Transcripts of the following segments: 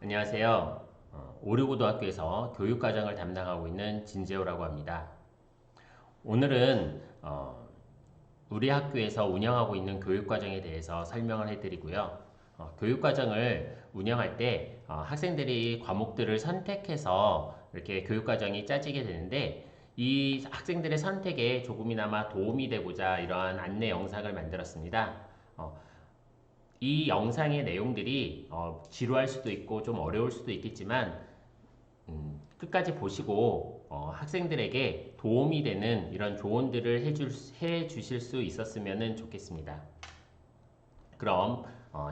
안녕하세요. 오류고등학교에서 교육과정을 담당하고 있는 진재호라고 합니다. 오늘은 우리 학교에서 운영하고 있는 교육과정에 대해서 설명을 해드리고요. 교육과정을 운영할 때 학생들이 과목들을 선택해서 이렇게 교육과정이 짜지게 되는데 이 학생들의 선택에 조금이나마 도움이 되고자 이러한 안내 영상을 만들었습니다. 어, 이 영상의 내용들이 지루할 수도 있고 좀 어려울 수도 있겠지만 끝까지 보시고 학생들에게 도움이 되는 이런 조언들을 해주실 수 있었으면 좋겠습니다. 그럼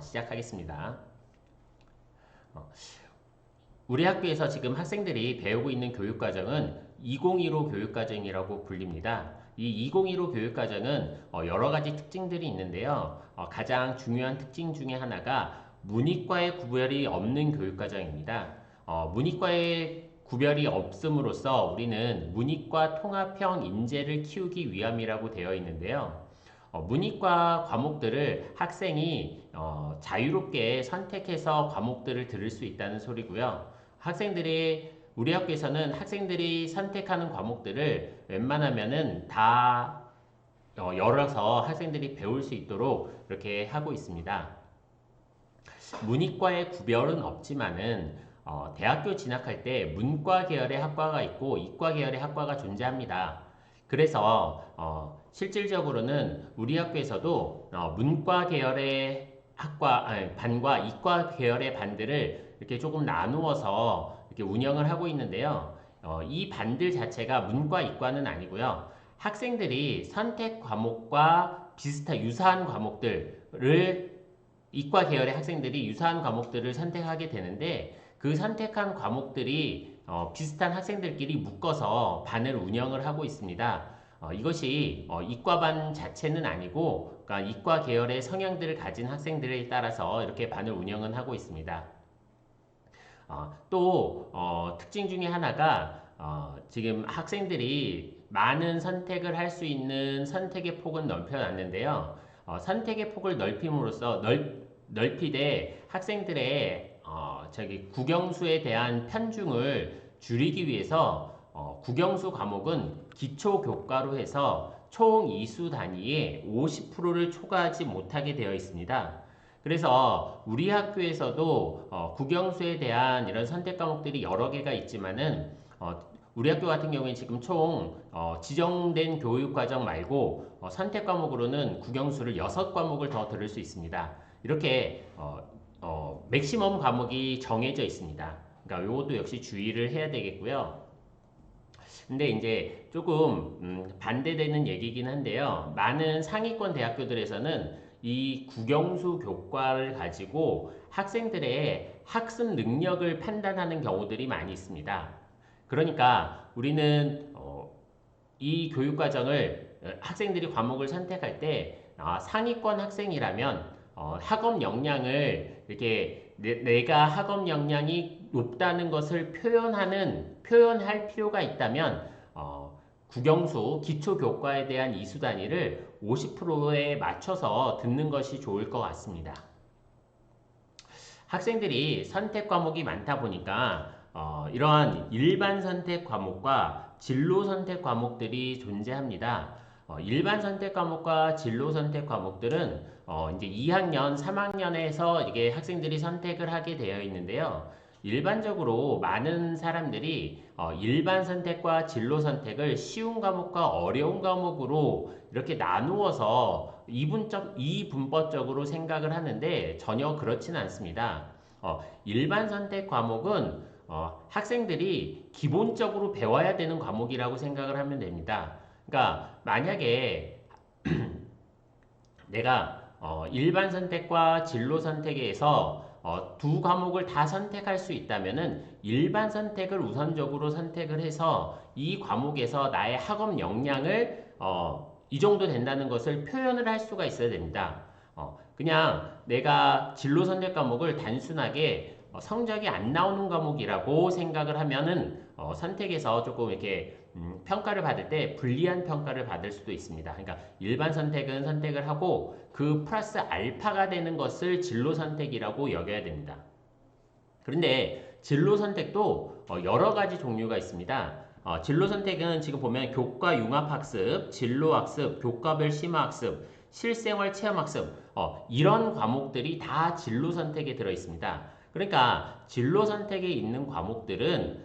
시작하겠습니다. 어, 우리 학교에서 지금 학생들이 배우고 있는 교육과정은 2015 교육과정이라고 불립니다. 이 2015 교육과정은 여러 가지 특징들이 있는데요. 가장 중요한 특징 중에 하나가 문이과의 구별이 없는 교육과정입니다. 문이과의 구별이 없음으로써 우리는 문이과 통합형 인재를 키우기 위함이라고 되어 있는데요. 문이과 과목들을 학생이 자유롭게 선택해서 과목들을 들을 수 있다는 소리고요. 우리 학교에서는 학생들이 선택하는 과목들을 웬만하면은 다 열어서 학생들이 배울 수 있도록 이렇게 하고 있습니다. 문이과의 구별은 없지만은 대학교 진학할 때 문과 계열의 학과가 있고 이과 계열의 학과가 존재합니다. 그래서 실질적으로는 우리 학교에서도 문과 계열의 반과 이과 계열의 반들을 이렇게 조금 나누어서 이렇게 운영을 하고 있는데요. 이 반들 자체가 문과 이과는 아니고요. 학생들이 선택 과목과 유사한 과목들을 이과 계열의 학생들이 유사한 과목들을 선택하게 되는데 그 선택한 과목들이 비슷한 학생들끼리 묶어서 반을 운영을 하고 있습니다. 이것이 이과반 자체는 아니고 그러니까 이과 계열의 성향들을 가진 학생들에 따라서 이렇게 반을 운영은 하고 있습니다. 또 특징 중에 하나가 지금 학생들이 많은 선택을 할 수 있는 선택의 폭은 넓혀놨는데요. 선택의 폭을 넓히되 학생들의 국영수에 대한 편중을 줄이기 위해서 국영수 과목은 기초 교과로 해서 총 이수 단위의 50%를 초과하지 못하게 되어 있습니다. 그래서 우리 학교에서도 국영수에 대한 이런 선택 과목들이 여러 개가 있지만은 우리 학교 같은 경우에 지금 총 지정된 교육 과정 말고 선택 과목으로는 국영수를 6과목을 더 들을 수 있습니다. 이렇게 맥시멈 과목이 정해져 있습니다. 그러니까 이것도 역시 주의를 해야 되겠고요. 근데 이제 조금 반대되는 얘기긴 한데요. 많은 상위권 대학교들에서는 이 국영수 교과를 가지고 학생들의 학습 능력을 판단하는 경우들이 많이 있습니다. 그러니까 우리는 이 교육과정을 학생들이 과목을 선택할 때 상위권 학생이라면 학업 역량을 이렇게 내가 학업 역량이 높다는 것을 표현할 필요가 있다면 국영수 기초 교과에 대한 이수 단위를 50%에 맞춰서 듣는 것이 좋을 것 같습니다. 학생들이 선택 과목이 많다 보니까 이러한 일반 선택 과목과 진로 선택 과목들이 존재합니다. 일반 선택 과목과 진로 선택 과목들은 이제 2학년, 3학년에서 이게 학생들이 선택을 하게 되어 있는데요. 일반적으로 많은 사람들이 일반 선택과 진로 선택을 쉬운 과목과 어려운 과목으로 이렇게 나누어서 이분법적으로 생각을 하는데 전혀 그렇지는 않습니다. 일반 선택 과목은 학생들이 기본적으로 배워야 되는 과목이라고 생각을 하면 됩니다. 그러니까 만약에 내가 일반 선택과 진로 선택에서 두 과목을 다 선택할 수 있다면은 일반 선택을 우선적으로 선택을 해서 이 과목에서 나의 학업 역량을 이 정도 된다는 것을 표현을 할 수가 있어야 됩니다. 그냥 내가 진로 선택 과목을 단순하게 성적이 안 나오는 과목이라고 생각을 하면은 선택에서 조금 이렇게 평가를 받을 때 불리한 평가를 받을 수도 있습니다. 그러니까 일반 선택은 선택을 하고 그 플러스 알파가 되는 것을 진로 선택이라고 여겨야 됩니다. 그런데 진로 선택도 여러 가지 종류가 있습니다. 진로 선택은 지금 보면 교과 융합학습, 진로학습, 교과별 심화학습, 실생활 체험학습 이런 과목들이 다 진로 선택에 들어 있습니다. 그러니까 진로 선택에 있는 과목들은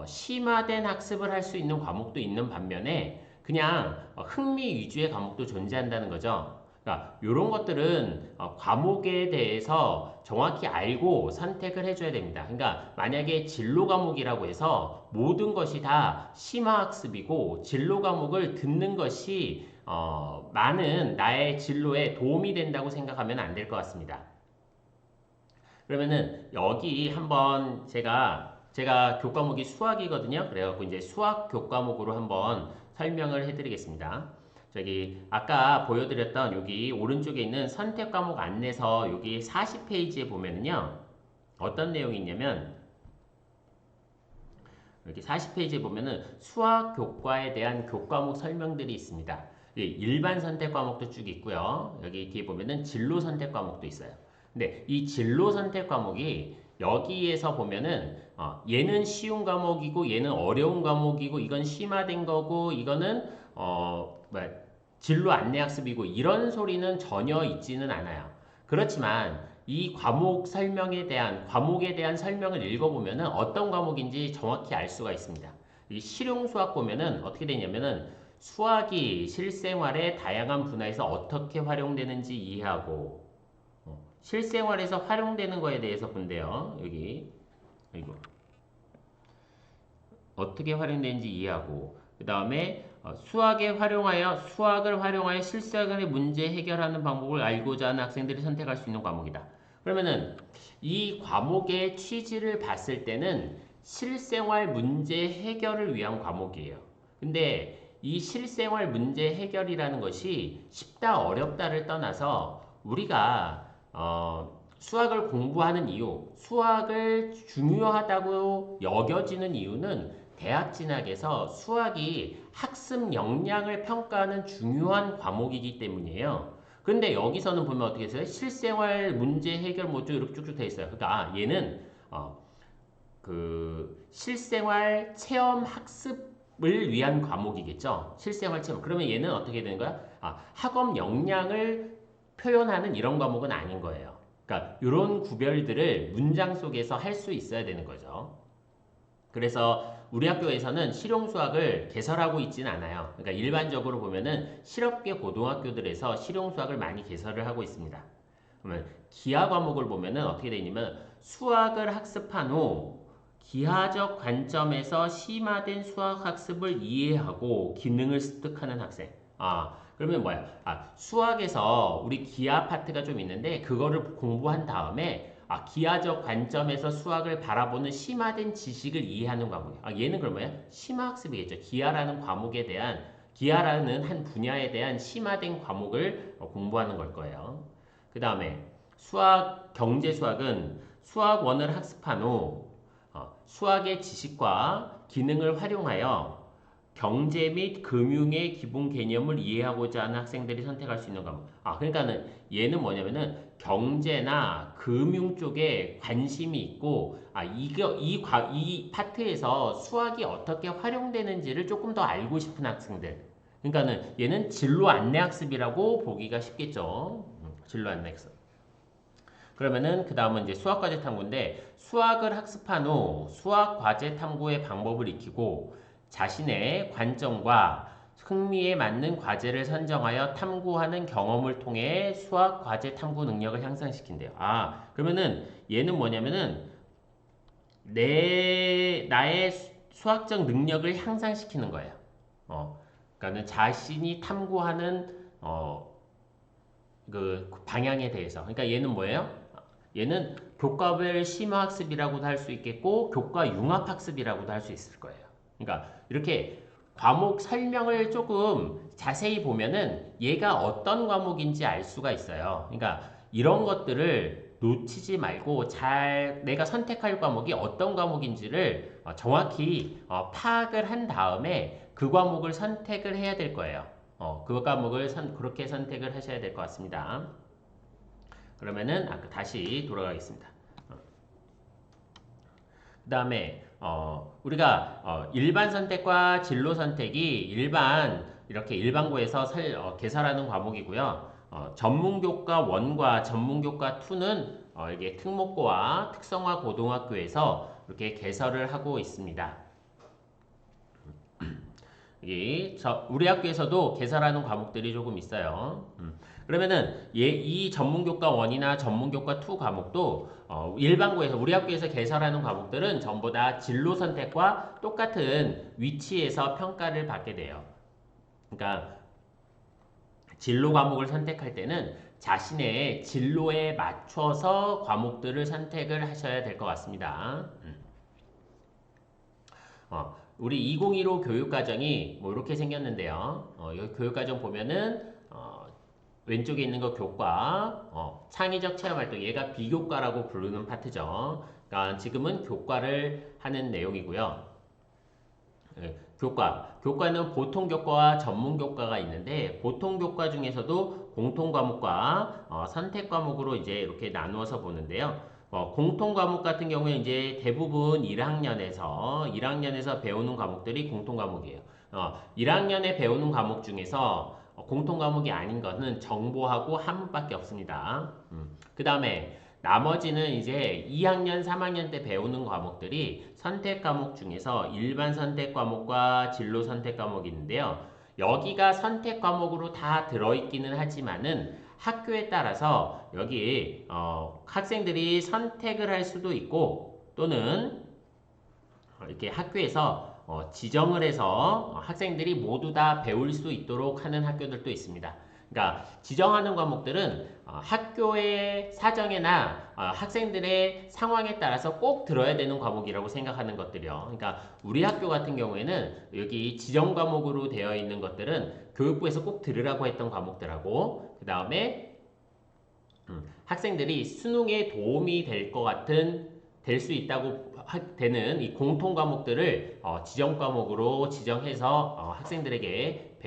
심화된 학습을 할 수 있는 과목도 있는 반면에 그냥 흥미 위주의 과목도 존재한다는 거죠. 그러니까 이런 것들은 과목에 대해서 정확히 알고 선택을 해줘야 됩니다. 그러니까 만약에 진로 과목이라고 해서 모든 것이 다 심화학습이고 진로 과목을 듣는 것이 많은 나의 진로에 도움이 된다고 생각하면 안 될 것 같습니다. 그러면은 여기 한번 제가 교과목이 수학이거든요. 그래갖고 이제 수학 교과목으로 한번 설명을 해드리겠습니다. 저기 아까 보여드렸던 여기 오른쪽에 있는 선택 과목 안내서 여기 40페이지에 보면은요. 어떤 내용이 있냐면 여기 40페이지에 보면은 수학 교과에 대한 교과목 설명들이 있습니다. 일반 선택 과목도 쭉 있고요. 여기 뒤에 보면은 진로 선택 과목도 있어요. 근데 이 진로 선택 과목이 여기에서 보면은 얘는 쉬운 과목이고 얘는 어려운 과목이고 이건 심화된 거고 이거는 진로 안내학습이고 이런 소리는 전혀 있지는 않아요. 그렇지만 이 과목에 대한 설명을 읽어보면은 어떤 과목인지 정확히 알 수가 있습니다. 이 실용수학 보면은 어떻게 되냐면은 수학이 실생활의 다양한 분야에서 어떻게 활용되는지 이해하고 실생활에서 활용되는 거에 대해서 본대요. 여기 이거 어떻게 활용되는지 이해하고 그 다음에 수학을 활용하여 실생활의 문제 해결하는 방법을 알고자 하는 학생들이 선택할 수 있는 과목이다. 그러면은 이 과목의 취지를 봤을 때는 실생활 문제 해결을 위한 과목이에요. 근데 이 실생활 문제 해결이라는 것이 쉽다 어렵다를 떠나서 우리가 수학을 공부하는 이유, 수학을 중요하다고 여겨지는 이유는 대학 진학에서 수학이 학습 역량을 평가하는 중요한 과목이기 때문이에요. 근데 여기서는 보면 어떻게 했어요? 실생활 문제 해결 모듈 이렇게 쭉쭉 돼 있어요. 그러니까 얘는 그 실생활 체험 학습을 위한 과목이겠죠. 실생활 체험. 그러면 얘는 어떻게 되는 거야? 학업 역량을 표현하는 이런 과목은 아닌 거예요. 그러니까 이런 구별들을 문장 속에서 할 수 있어야 되는 거죠. 그래서 우리 학교에서는 실용수학을 개설하고 있지는 않아요. 그러니까 일반적으로 보면은 실업계 고등학교들에서 실용수학을 많이 개설을 하고 있습니다. 그러면 기하 과목을 보면은 어떻게 되어 있냐면 수학을 학습한 후 기하적 관점에서 심화된 수학 학습을 이해하고 기능을 습득하는 학생. 그러면 뭐야? 수학에서 우리 기하 파트가 좀 있는데 그거를 공부한 다음에 기하적 관점에서 수학을 바라보는 심화된 지식을 이해하는 과목이에요. 얘는 그럼 뭐야? 심화학습이겠죠. 기하라는 한 분야에 대한 심화된 과목을 공부하는 걸 거예요. 그 다음에 경제수학은 수학원을 학습한 후 수학의 지식과 기능을 활용하여 경제 및 금융의 기본 개념을 이해하고자 하는 학생들이 선택할 수 있는 과목. 그러니까는 얘는 뭐냐면은 경제나 금융 쪽에 관심이 있고, 이 파트에서 수학이 어떻게 활용되는지를 조금 더 알고 싶은 학생들. 그러니까는 얘는 진로 안내 학습이라고 보기가 쉽겠죠. 진로 안내 학습. 그러면은 그 다음은 이제 수학 과제 탐구인데 수학을 학습한 후 수학 과제 탐구의 방법을 익히고 자신의 관점과 흥미에 맞는 과제를 선정하여 탐구하는 경험을 통해 수학 과제 탐구 능력을 향상시킨대요. 그러면은 얘는 뭐냐면은 나의 수학적 능력을 향상시키는 거예요. 그러니까는 자신이 탐구하는 그 방향에 대해서. 그러니까 얘는 뭐예요? 얘는 교과별 심화학습이라고도 할 수 있겠고 교과 융합학습이라고도 할 수 있을 거예요. 그러니까 이렇게 과목 설명을 조금 자세히 보면은 얘가 어떤 과목인지 알 수가 있어요. 그러니까 이런 것들을 놓치지 말고 내가 선택할 과목이 어떤 과목인지를 정확히 파악을 한 다음에 그 과목을 선택을 해야 될 거예요. 그 과목을 그렇게 선택을 하셔야 될 것 같습니다. 그러면은 다시 돌아가겠습니다. 그 다음에 우리가 일반 선택과 진로 선택이 이렇게 일반고에서 개설하는 과목이고요. 전문교과 1과 전문교과 2는 이게 특목고와 특성화 고등학교에서 이렇게 개설을 하고 있습니다. 우리 학교에서도 개설하는 과목들이 조금 있어요. 그러면은 이 전문교과 1이나 전문교과 2 과목도 일반고에서 우리 학교에서 개설하는 과목들은 전부 다 진로 선택과 똑같은 위치에서 평가를 받게 돼요. 그러니까 진로 과목을 선택할 때는 자신의 진로에 맞춰서 과목들을 선택을 하셔야 될 것 같습니다. 우리 2015 교육과정이 뭐 이렇게 생겼는데요. 여기 교육과정 보면은 왼쪽에 있는 거 교과, 창의적 체험활동, 얘가 비교과라고 부르는 파트죠. 그러니까 지금은 교과를 하는 내용이고요. 교과는 보통 교과와 전문 교과가 있는데 보통 교과 중에서도 공통 과목과 선택 과목으로 이제 이렇게 나누어서 보는데요. 공통 과목 같은 경우에 이제 대부분 1학년에서 배우는 과목들이 공통 과목이에요. 1학년에 배우는 과목 중에서 공통 과목이 아닌 것은 정보하고 한문밖에 없습니다. 그 다음에 나머지는 이제 2학년, 3학년 때 배우는 과목들이 선택 과목 중에서 일반 선택 과목과 진로 선택 과목이 있는데요. 여기가 선택 과목으로 다 들어있기는 하지만은 학교에 따라서 여기 학생들이 선택을 할 수도 있고 또는 이렇게 학교에서 지정을 해서 학생들이 모두 다 배울 수 있도록 하는 학교들도 있습니다. 그러니까 지정하는 과목들은 학교의 사정이나 학생들의 상황에 따라서 꼭 들어야 되는 과목이라고 생각하는 것들이요. 그러니까 우리 학교 같은 경우에는 여기 지정 과목으로 되어 있는 것들은 교육부에서 꼭 들으라고 했던 과목들하고 그 다음에 학생들이 수능에 도움이 될 수 있다고 되는 이 공통 과목들을 지정 과목으로 지정해서 학생들에게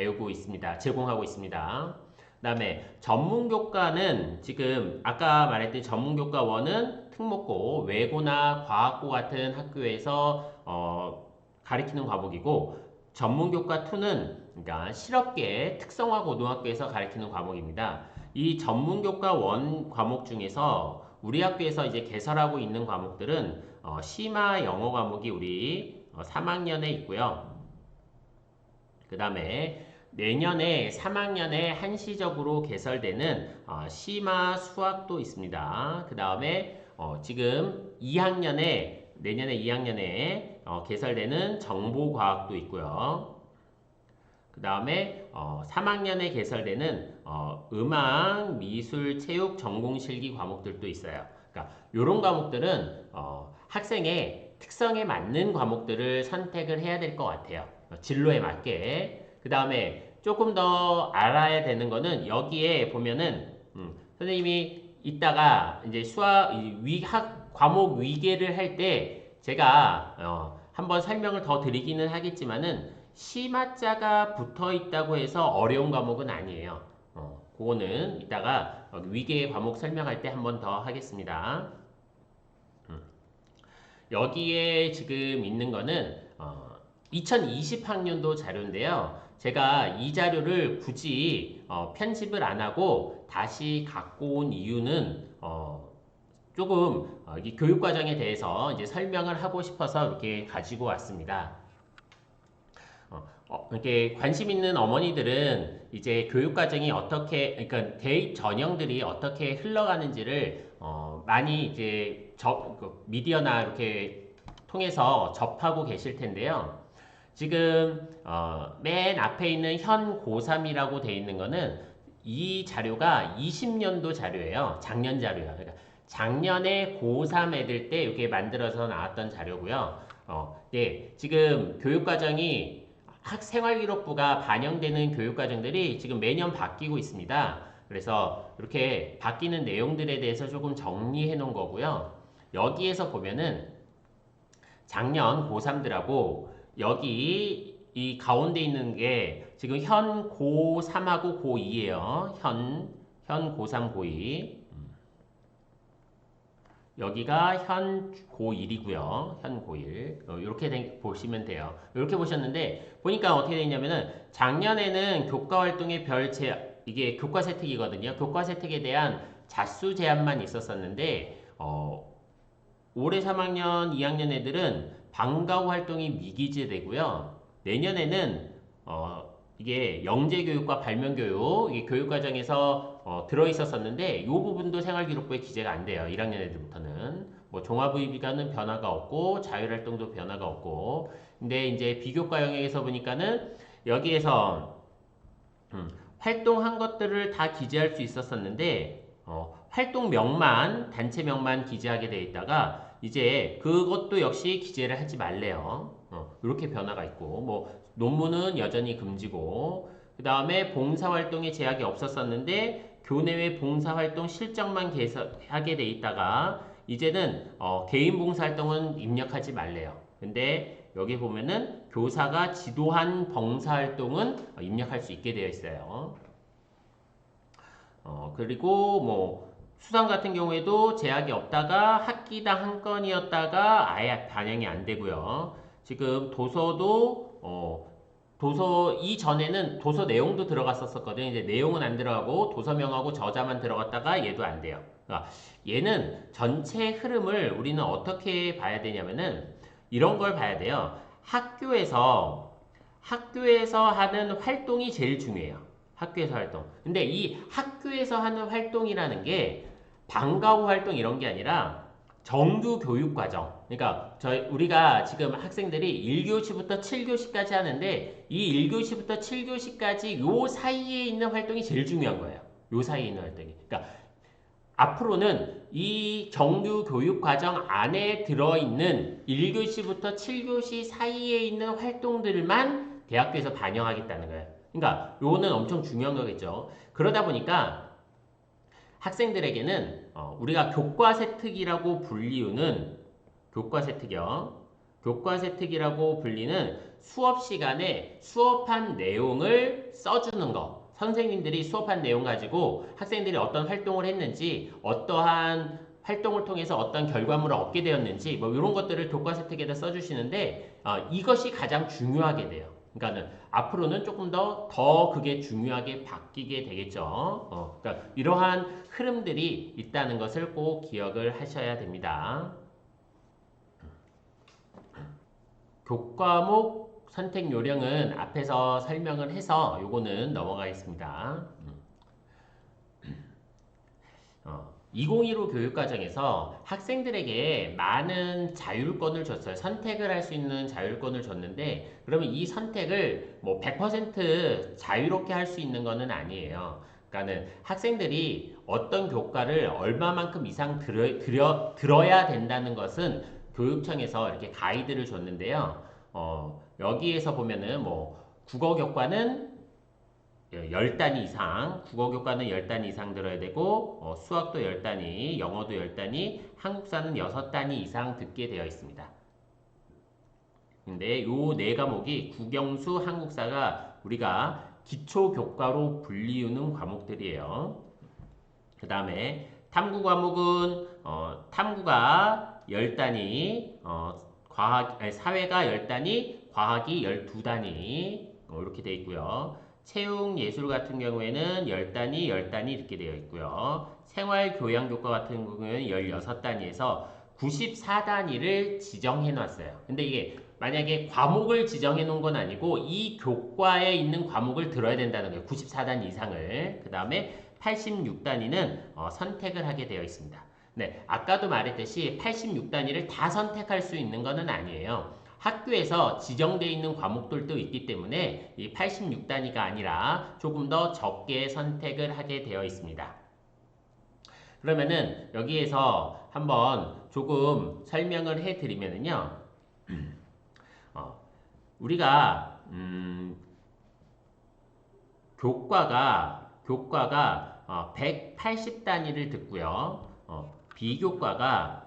제공하고 있습니다. 그 다음에 전문교과는 지금 아까 말했던 전문교과 1은 특목고, 외고나 과학고 같은 학교에서 가르치는 과목이고 전문교과 2는 그러니까 실업계 특성화 고등학교에서 가르치는 과목입니다. 이 전문교과 1 과목 중에서 우리 학교에서 이제 개설하고 있는 과목들은 심화 영어 과목이 우리 3학년에 있고요. 그 다음에 내년에 3학년에 한시적으로 개설되는 심화 수학도 있습니다. 그 다음에 지금 내년에 2학년에 개설되는 정보과학도 있고요. 그 다음에 3학년에 개설되는 음악, 미술, 체육, 전공실기 과목들도 있어요. 그러니까 이런 과목들은 학생의 특성에 맞는 과목들을 선택을 해야 될 것 같아요. 진로에 맞게. 그 다음에 조금 더 알아야 되는 거는 여기에 보면은 선생님이 이따가 이제 과목 위계를 할 때 제가 한번 설명을 더 드리기는 하겠지만은 시마자가 붙어 있다고 해서 어려운 과목은 아니에요. 그거는 이따가 위계 과목 설명할 때 한번 더 하겠습니다. 여기에 지금 있는 거는 2020학년도 자료인데요. 제가 이 자료를 굳이 편집을 안 하고 다시 갖고 온 이유는 조금 이 교육과정에 대해서 이제 설명을 하고 싶어서 이렇게 가지고 왔습니다. 이렇게 관심 있는 어머니들은 이제 교육과정이 그러니까 대입 전형들이 어떻게 흘러가는지를 많이 이제 미디어나 이렇게 통해서 접하고 계실 텐데요. 지금 맨 앞에 있는 현 고3이라고 돼 있는 거는 이 자료가 20년도 자료예요. 작년 자료예요. 그러니까 작년에 고3 애들 때 이렇게 만들어서 나왔던 자료고요. 네, 지금 교육과정이 학생활기록부가 반영되는 교육과정들이 지금 매년 바뀌고 있습니다. 그래서 이렇게 바뀌는 내용들에 대해서 조금 정리해 놓은 거고요. 여기에서 보면은 작년 고3들하고 여기 이 가운데 있는 게 지금 현 고3하고 고2예요. 현 고3, 고2. 여기가 현 고1이고요. 현 고1. 이렇게 보시면 돼요. 이렇게 보셨는데 보니까 어떻게 되냐면은 작년에는 교과 활동의 이게 교과 세특이거든요. 교과 세특에 대한 자수 제한만 있었었는데 올해 3학년, 2학년 애들은 방과 후 활동이 미기재되고요. 내년에는 이게 영재교육과 발명교육, 이게 교육과정에서 들어있었었는데 이 부분도 생활기록부에 기재가 안 돼요. 1학년 애들부터는. 뭐 종합의비과는 변화가 없고 자율활동도 변화가 없고 근데 이제 비교과 영역에서 보니까는 여기에서 활동한 것들을 다 기재할 수 있었었는데 활동명만, 단체명만 기재하게 돼 있다가 이제 그것도 역시 기재를 하지 말래요. 이렇게 변화가 있고 뭐 논문은 여전히 금지고 그 다음에 봉사활동에 제약이 없었었는데 교내외 봉사활동 실적만 하게 돼 있다가 이제는 개인 봉사활동은 입력하지 말래요. 근데 여기 보면은 교사가 지도한 봉사활동은 입력할 수 있게 되어 있어요. 그리고 뭐 수상 같은 경우에도 제약이 없다가 학기당 한 건이었다가 아예 반영이 안 되고요. 지금 도서도 도서 이전에는 도서 내용도 들어갔었거든요. 이제 내용은 안 들어가고 도서명하고 저자만 들어갔다가 얘도 안 돼요. 그러니까 얘는 전체 흐름을 우리는 어떻게 봐야 되냐면은 이런 걸 봐야 돼요. 학교에서 하는 활동이 제일 중요해요. 학교에서 활동. 근데 이 학교에서 하는 활동이라는 게 방과 후 활동 이런 게 아니라 정규 교육 과정. 그러니까 우리가 지금 학생들이 1교시부터 7교시까지 하는데 이 1교시부터 7교시까지 요 사이에 있는 활동이 제일 중요한 거예요. 요 사이에 있는 활동이. 그러니까 앞으로는 이 정규 교육 과정 안에 들어있는 1교시부터 7교시 사이에 있는 활동들만 대학교에서 반영하겠다는 거예요. 그러니까 요거는 엄청 중요한 거겠죠. 그러다 보니까 학생들에게는 우리가 교과 세특이라고 불리우는 교과 세특이요. 교과 세특이라고 불리는 수업 시간에 수업한 내용을 써주는 거. 선생님들이 수업한 내용 가지고 학생들이 어떤 활동을 했는지, 어떠한 활동을 통해서 어떤 결과물을 얻게 되었는지, 뭐 이런 것들을 교과 세특에다 써주시는데 이것이 가장 중요하게 돼요. 그러니까는 앞으로는 조금 더 그게 중요하게 바뀌게 되겠죠. 그러니까 이러한 흐름들이 있다는 것을 꼭 기억을 하셔야 됩니다. 교과목 선택 요령은 앞에서 설명을 해서 요거는 넘어가겠습니다. 2015 교육과정에서 학생들에게 많은 자율권을 줬어요. 선택을 할 수 있는 자율권을 줬는데 그러면 이 선택을 뭐 100% 자유롭게 할 수 있는 것은 아니에요. 그러니까는 학생들이 어떤 교과를 얼마만큼 이상 들어야 된다는 것은 교육청에서 이렇게 가이드를 줬는데요. 여기에서 보면은 뭐 국어 교과는 10단위 이상, 국어 교과는 10단위 이상 들어야 되고 수학도 10단위, 영어도 10단위, 한국사는 6단위 이상 듣게 되어 있습니다. 근데 요 네 과목이 국영수, 한국사가 우리가 기초 교과로 불리우는 과목들이에요. 그 다음에 탐구 과목은 탐구가 10단위, 사회가 10단위, 과학이 12단위 이렇게 되어 있고요. 채용 예술 같은 경우에는 10단위, 10단위 이렇게 되어 있고요. 생활교양교과 같은 경우에는 16단위에서 94단위를 지정해 놨어요. 근데 이게 만약에 과목을 지정해 놓은 건 아니고 이 교과에 있는 과목을 들어야 된다는 거예요. 94단위 이상을. 그 다음에 86단위는 선택을 하게 되어 있습니다. 네, 아까도 말했듯이 86단위를 다 선택할 수 있는 것은 아니에요. 학교에서 지정되어 있는 과목들도 있기 때문에 이 86단위가 아니라 조금 더 적게 선택을 하게 되어 있습니다. 그러면은 여기에서 한번 조금 설명을 해드리면은요. 우리가 교과가 180단위를 듣고요. 비교과가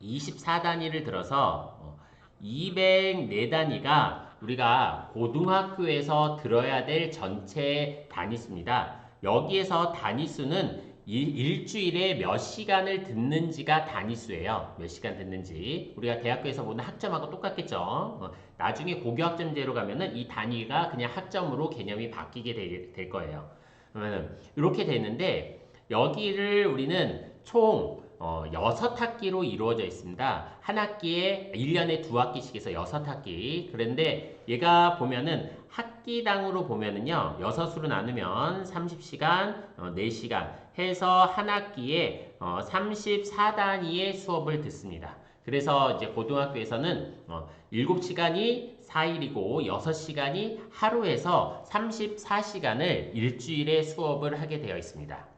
24단위를 들어서 204단위가 우리가 고등학교에서 들어야 될 전체 단위수입니다. 여기에서 단위수는 일주일에 몇 시간을 듣는지가 단위수예요. 몇 시간 듣는지. 우리가 대학교에서 보는 학점하고 똑같겠죠. 나중에 고교학점제로 가면은 이 단위가 그냥 학점으로 개념이 바뀌게 될 거예요. 그러면 이렇게 되는데 여기를 우리는 총 6학기로 이루어져 있습니다. 한 학기에 1년에 2학기씩 해서 6학기. 그런데 얘가 보면은 학기당으로 보면은요. 6으로 나누면 30시간, 4시간 해서 한 학기에 34단위의 수업을 듣습니다. 그래서 이제 고등학교에서는 7시간이 4일이고 6시간이 하루에서 34시간을 일주일에 수업을 하게 되어 있습니다.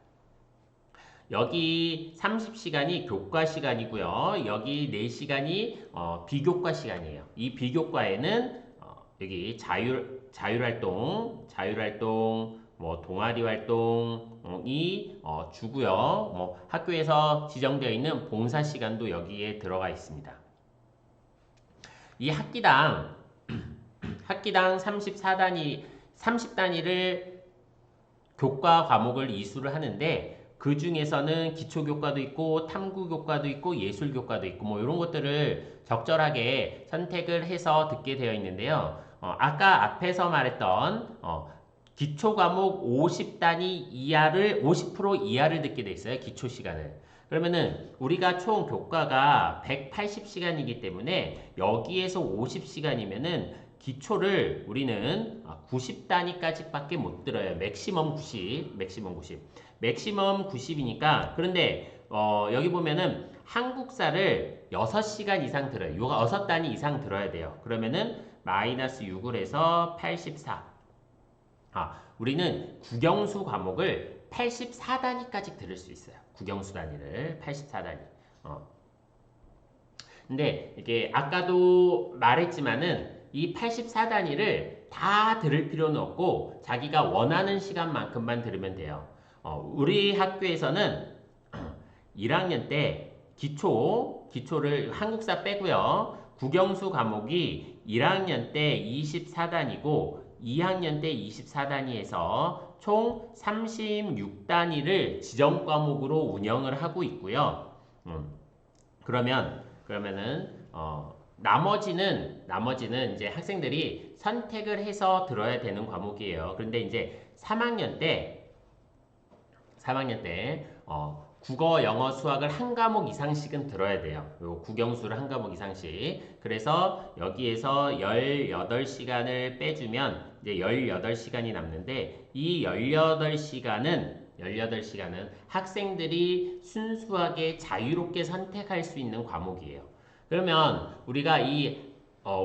여기 30시간이 교과 시간이고요. 여기 4시간이 비교과 시간이에요. 이 비교과에는 여기 자율활동, 뭐 동아리 활동이 주고요. 뭐 학교에서 지정되어 있는 봉사 시간도 여기에 들어가 있습니다. 이 학기당 30단위를 교과 과목을 이수를 하는데 그 중에서는 기초교과도 있고 탐구교과도 있고 예술교과도 있고 뭐 이런 것들을 적절하게 선택을 해서 듣게 되어 있는데요. 아까 앞에서 말했던 기초과목 50단위 이하를 50% 이하를 듣게 돼 있어요. 기초 시간을. 그러면은 우리가 총 교과가 180시간이기 때문에 여기에서 50시간이면은 기초를 우리는 90단위까지밖에 못 들어요. 맥시멈 90이니까. 그런데 여기 보면은 한국사를 6시간 이상 들어요. 6단위 이상 들어야 돼요. 그러면은 마이너스 6을 해서 84. 우리는 국영수 과목을 84단위까지 들을 수 있어요. 국영수 단위를 84단위. 근데 이게 아까도 말했지만은 이 84단위를 다 들을 필요는 없고 자기가 원하는 시간만큼만 들으면 돼요. 우리 학교에서는 1학년 때 기초를 한국사 빼고요. 국영수 과목이 1학년 때 24단위고 2학년 때 24단위에서 총 36단위를 지정 과목으로 운영을 하고 있고요. 그러면은 나머지는 이제 학생들이 선택을 해서 들어야 되는 과목이에요. 그런데 이제 3학년 때 국어, 영어, 수학을 한 과목 이상씩은 들어야 돼요. 요 국영수를 한 과목 이상씩. 그래서 여기에서 18시간을 빼주면 이제 18시간이 남는데 이 18시간은 학생들이 순수하게 자유롭게 선택할 수 있는 과목이에요. 그러면 우리가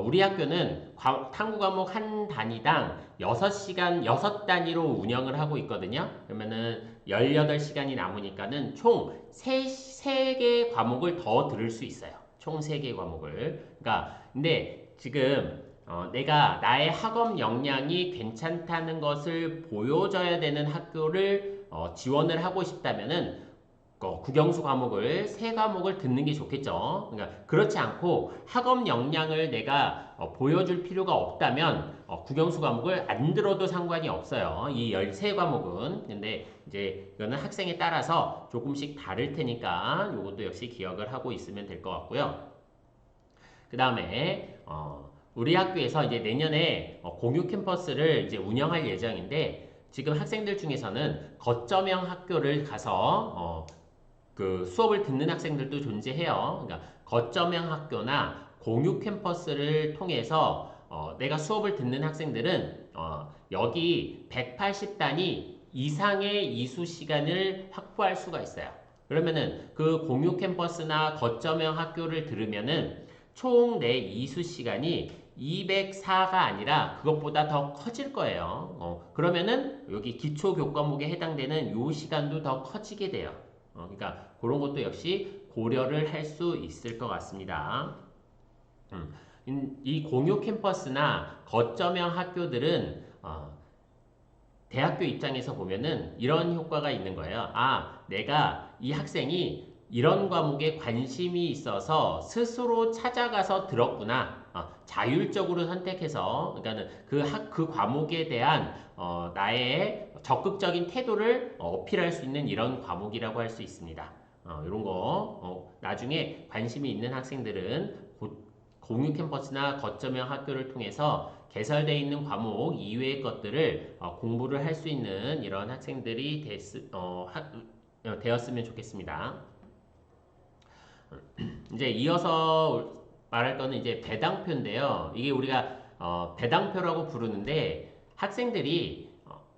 우리 학교는 탐구 과목 한 단위당 6단위로 운영을 하고 있거든요. 그러면은 18시간이 남으니까는 총 3개 과목을 더 들을 수 있어요. 총 3개 과목을. 근데 지금 내가 나의 학업 역량이 괜찮다는 것을 보여줘야 되는 학교를 지원을 하고 싶다면은 국영수 과목을 3과목을 듣는 게 좋겠죠. 그러니까 그렇지 않고 학업 역량을 내가 보여줄 필요가 없다면 국영수 과목을 안 들어도 상관이 없어요. 이 13과목은. 근데 이제 이거는 학생에 따라서 조금씩 다를 테니까 이것도 역시 기억을 하고 있으면 될 것 같고요. 그 다음에 우리 학교에서 이제 내년에 공유 캠퍼스를 이제 운영할 예정인데 지금 학생들 중에서는 거점형 학교를 가서 그 수업을 듣는 학생들도 존재해요. 그러니까 거점형 학교나 공유 캠퍼스를 통해서 내가 수업을 듣는 학생들은 여기 180단위 이상의 이수 시간을 확보할 수가 있어요. 그러면은 그 공유 캠퍼스나 거점형 학교를 들으면은 총 내 이수 시간이 204가 아니라 그것보다 더 커질 거예요. 그러면은 여기 기초 교과목에 해당되는 요 시간도 더 커지게 돼요. 그러니까 그런 것도 역시 고려를 할 수 있을 것 같습니다. 이 공유 캠퍼스나 거점형 학교들은 대학교 입장에서 보면은 이런 효과가 있는 거예요. 내가 이 학생이 이런 과목에 관심이 있어서 스스로 찾아가서 들었구나. 자율적으로 선택해서, 그러니까는 그 과목에 대한 나의 적극적인 태도를 어필할 수 있는 이런 과목이라고 할 수 있습니다. 이런 거 나중에 관심이 있는 학생들은 공유 캠퍼스나 거점형 학교를 통해서 개설되어 있는 과목 이외의 것들을 공부를 할 수 있는 이런 학생들이 되었으면 좋겠습니다. 이제 이어서 말할 거는 이제 배당표인데요. 이게 우리가 배당표라고 부르는데 학생들이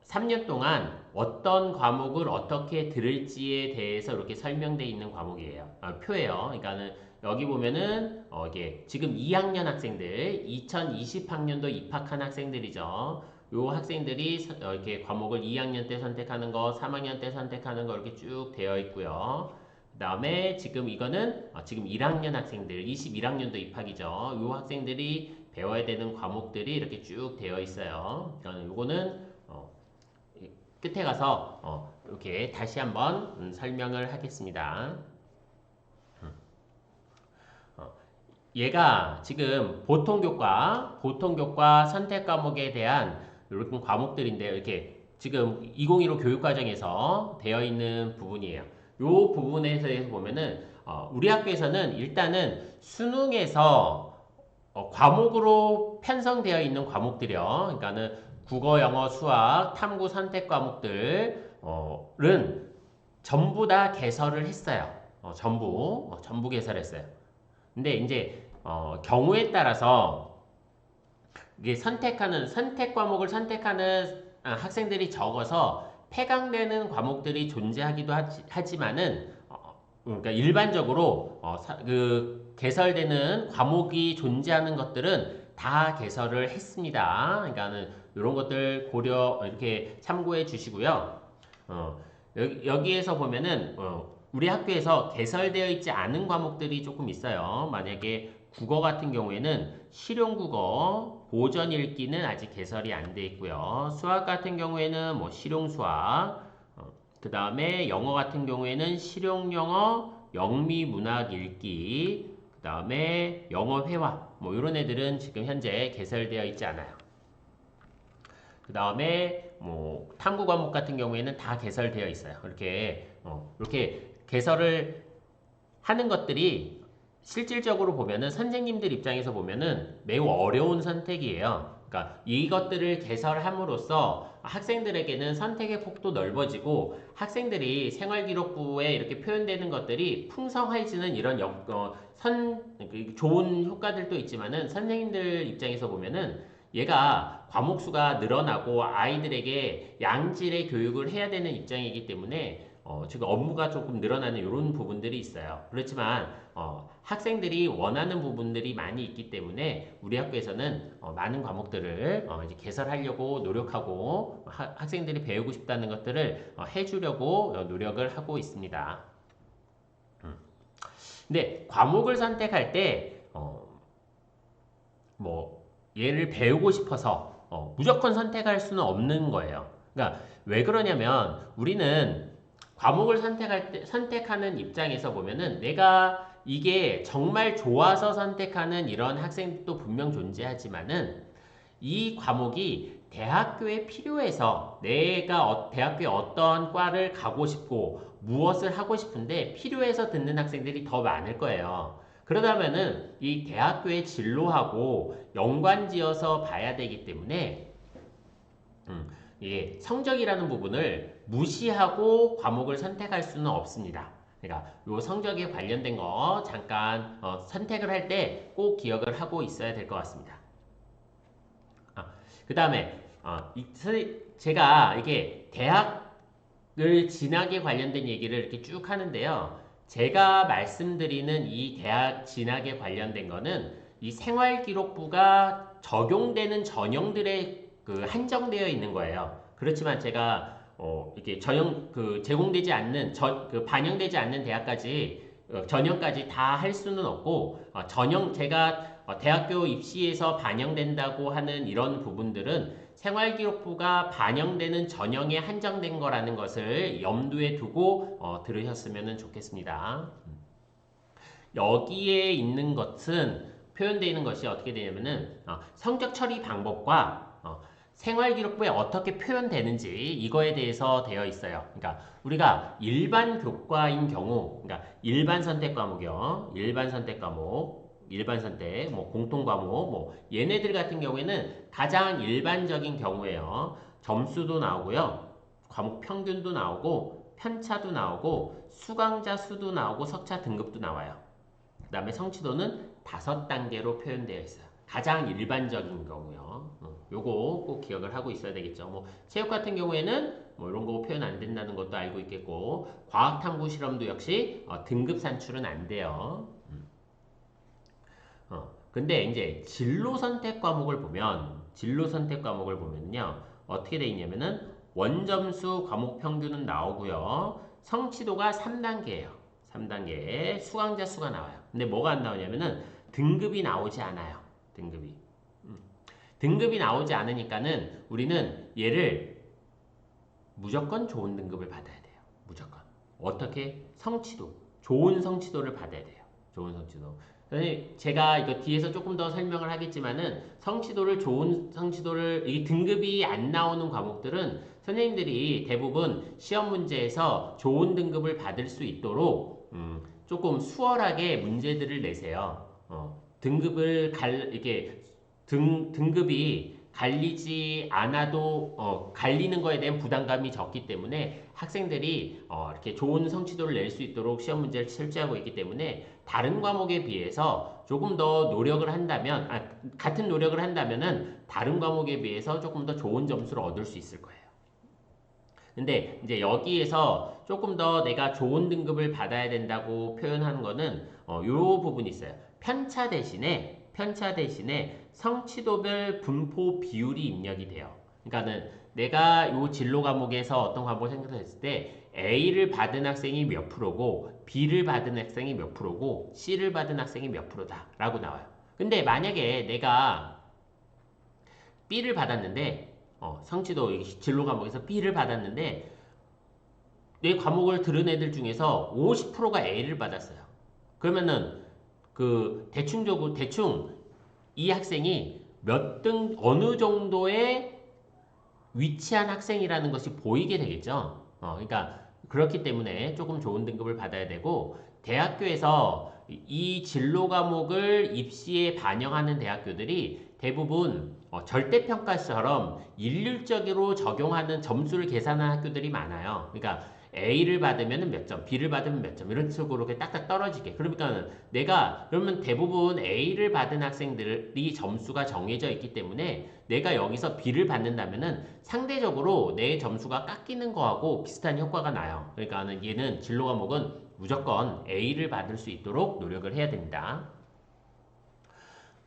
3년 동안 어떤 과목을 어떻게 들을지에 대해서 이렇게 설명되어 있는 과목이에요. 표예요. 그러니까는 여기 보면은 이게 지금 2학년 학생들, 2020학년도 입학한 학생들이죠. 요 학생들이 이렇게 과목을 2학년 때 선택하는 거, 3학년 때 선택하는 거 이렇게 쭉 되어 있고요. 그 다음에 지금 이거는 지금 1학년 학생들, 21학년도 입학이죠. 요 학생들이 배워야 되는 과목들이 이렇게 쭉 되어 있어요. 그러니까 요거는 끝에 가서 이렇게 다시 한번 설명을 하겠습니다. 얘가 지금 보통교과 선택 과목에 대한 이런 과목들인데요. 이렇게 지금 2015 교육과정에서 되어 있는 부분이에요. 이 부분에 대해서 보면은 우리 학교에서는 일단은 수능에서 과목으로 편성되어 있는 과목들이요. 그러니까는 국어, 영어, 수학, 탐구 선택 과목들은 전부 다 개설을 했어요. 전부 개설했어요. 근데 이제 경우에 따라서 이게 선택 과목을 선택하는 학생들이 적어서 폐강되는 과목들이 존재하기도 하지만은 그러니까 일반적으로 개설되는 과목이 존재하는 것들은 다 개설을 했습니다. 그러니까는 이런 것들 이렇게 참고해 주시고요. 여기에서 보면은 우리 학교에서 개설되어 있지 않은 과목들이 조금 있어요. 만약에 국어 같은 경우에는 실용국어, 보전 읽기는 아직 개설이 안 돼 있고요. 수학 같은 경우에는 뭐 실용수학, 그 다음에 영어 같은 경우에는 실용영어, 영미문학 읽기, 그 다음에 영어 회화, 뭐 이런 애들은 지금 현재 개설되어 있지 않아요. 그 다음에 뭐 탐구 과목 같은 경우에는 다 개설되어 있어요. 이렇게 개설을 하는 것들이 실질적으로 보면은 선생님들 입장에서 보면은 매우 어려운 선택이에요. 그러니까 이것들을 개설함으로써 학생들에게는 선택의 폭도 넓어지고 학생들이 생활기록부에 이렇게 표현되는 것들이 풍성해지는 이런 좋은 효과들도 있지만은 선생님들 입장에서 보면은 얘가 과목 수가 늘어나고 아이들에게 양질의 교육을 해야 되는 입장이기 때문에 지금 업무가 조금 늘어나는 이런 부분들이 있어요. 그렇지만 학생들이 원하는 부분들이 많이 있기 때문에 우리 학교에서는 많은 과목들을 이제 개설하려고 노력하고 학생들이 배우고 싶다는 것들을 해주려고 노력을 하고 있습니다. 근데 과목을 선택할 때 뭐 얘를 배우고 싶어서 무조건 선택할 수는 없는 거예요. 그러니까 왜 그러냐면 우리는 과목을 선택하는 입장에서 보면은 내가 이게 정말 좋아서 선택하는 이런 학생도 분명 존재하지만은 이 과목이 대학교에 필요해서 내가 대학교에 어떤 과를 가고 싶고 무엇을 하고 싶은데 필요해서 듣는 학생들이 더 많을 거예요. 그러다면은 이 대학교의 진로하고 연관지어서 봐야 되기 때문에 성적이라는 부분을 무시하고 과목을 선택할 수는 없습니다. 그러니까 요 성적에 관련된 거 잠깐 선택을 할 때 꼭 기억을 하고 있어야 될 것 같습니다. 그 다음에 제가 이게 대학을 진학에 관련된 얘기를 이렇게 쭉 하는데요. 제가 말씀드리는 이 대학 진학에 관련된 거는 이 생활기록부가 적용되는 전형들에 한정되어 있는 거예요. 그렇지만 제가 이렇게 제공되지 않는 반영되지 않는 대학까지 전형까지 다 할 수는 없고 제가 대학교 입시에서 반영된다고 하는 이런 부분들은 생활기록부가 반영되는 전형에 한정된 거라는 것을 염두에 두고 들으셨으면 좋겠습니다. 여기에 있는 것은 표현되어 있는 것이 어떻게 되냐면은 성적 처리 방법과 생활기록부에 어떻게 표현되는지 이거에 대해서 되어 있어요. 그러니까 우리가 일반 교과인 경우, 그러니까 일반 선택 과목이요. 일반 선택 과목, 일반 선택, 뭐 공통 과목, 뭐 얘네들 같은 경우에는 가장 일반적인 경우에요. 점수도 나오고요. 과목 평균도 나오고 편차도 나오고 수강자 수도 나오고 석차 등급도 나와요. 그 다음에 성취도는 5단계로 표현되어 있어요. 가장 일반적인 경우요. 요거 꼭 기억을 하고 있어야 되겠죠. 뭐 체육 같은 경우에는 뭐 이런 거 표현 안 된다는 것도 알고 있겠고, 과학 탐구 실험도 역시 등급 산출은 안 돼요. 근데 이제 진로 선택 과목을 보면요 어떻게 돼 있냐면은 원점수 과목 평균은 나오고요, 성취도가 3단계예요. 3단계 수강자 수가 나와요. 근데 뭐가 안 나오냐면은 등급이 나오지 않아요. 등급이 나오지 않으니까는 우리는 얘를 무조건 좋은 등급을 받아야 돼요. 무조건. 어떻게? 성취도. 좋은 성취도를 받아야 돼요. 좋은 성취도. 제가 이거 뒤에서 조금 더 설명을 하겠지만은 좋은 성취도를, 이 등급이 안 나오는 과목들은 선생님들이 대부분 시험 문제에서 좋은 등급을 받을 수 있도록 조금 수월하게 문제들을 내세요. 이렇게 등급이 갈리지 않아도 갈리는 거에 대한 부담감이 적기 때문에 학생들이 이렇게 좋은 성취도를 낼 수 있도록 시험 문제를 출제하고 있기 때문에 다른 과목에 비해서 조금 더 노력을 한다면, 같은 노력을 한다면은 다른 과목에 비해서 조금 더 좋은 점수를 얻을 수 있을 거예요. 근데 이제 여기에서 조금 더 내가 좋은 등급을 받아야 된다고 표현하는 거는 요 부분이 있어요. 편차 대신에 성취도별 분포 비율이 입력이 돼요. 그러니까는 내가 요 진로 과목에서 어떤 과목을 생각했을 때 A를 받은 학생이 몇 프로고 B를 받은 학생이 몇 프로고 C를 받은 학생이 몇 프로다 라고 나와요. 근데 만약에 내가 B를 받았는데 성취도 진로 과목에서 B를 받았는데 내 과목을 들은 애들 중에서 50%가 A를 받았어요. 그러면은 대충 이 학생이 어느 정도의 위치한 학생이라는 것이 보이게 되겠죠. 그러니까 그렇기 때문에 조금 좋은 등급을 받아야 되고, 대학교에서 이 진로 과목을 입시에 반영하는 대학교들이 대부분 절대평가처럼 일률적으로 적용하는 점수를 계산하는 학교들이 많아요. 그러니까 A를 받으면 몇 점, B를 받으면 몇 점, 이런 식으로 이렇게 딱딱 떨어지게. 그러니까 그러면 대부분 A를 받은 학생들이 점수가 정해져 있기 때문에 내가 여기서 B를 받는다면은 상대적으로 내 점수가 깎이는 거하고 비슷한 효과가 나요. 그러니까 얘는 진로 과목은 무조건 A를 받을 수 있도록 노력을 해야 됩니다.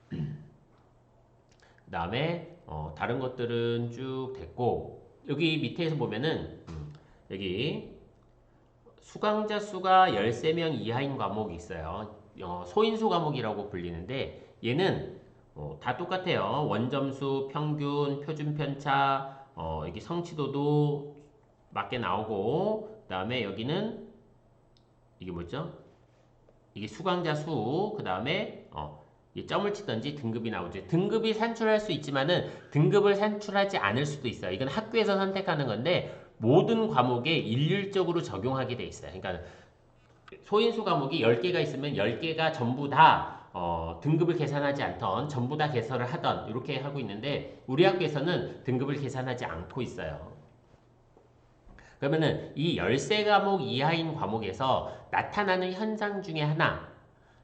그 다음에 다른 것들은 쭉 됐고, 여기 밑에서 보면은 여기 수강자 수가 13명 이하인 과목이 있어요. 소인수 과목이라고 불리는데 얘는 다 똑같아요. 원점수, 평균, 표준 편차, 여기 성취도도 맞게 나오고, 그 다음에 여기는 이게 뭐죠? 이게 수강자 수, 그 다음에 점을 치든지 등급이 나오죠. 등급이 산출할 수 있지만은 등급을 산출하지 않을 수도 있어요. 이건 학교에서 선택하는 건데 모든 과목에 일률적으로 적용하게 돼 있어요. 그러니까 소인수 과목이 10개가 있으면 10개가 전부 다 등급을 계산하지 않던, 전부 다 개설을 하던 이렇게 하고 있는데 우리 학교에서는 등급을 계산하지 않고 있어요. 그러면은 이 13과목 이하인 과목에서 나타나는 현상 중에 하나,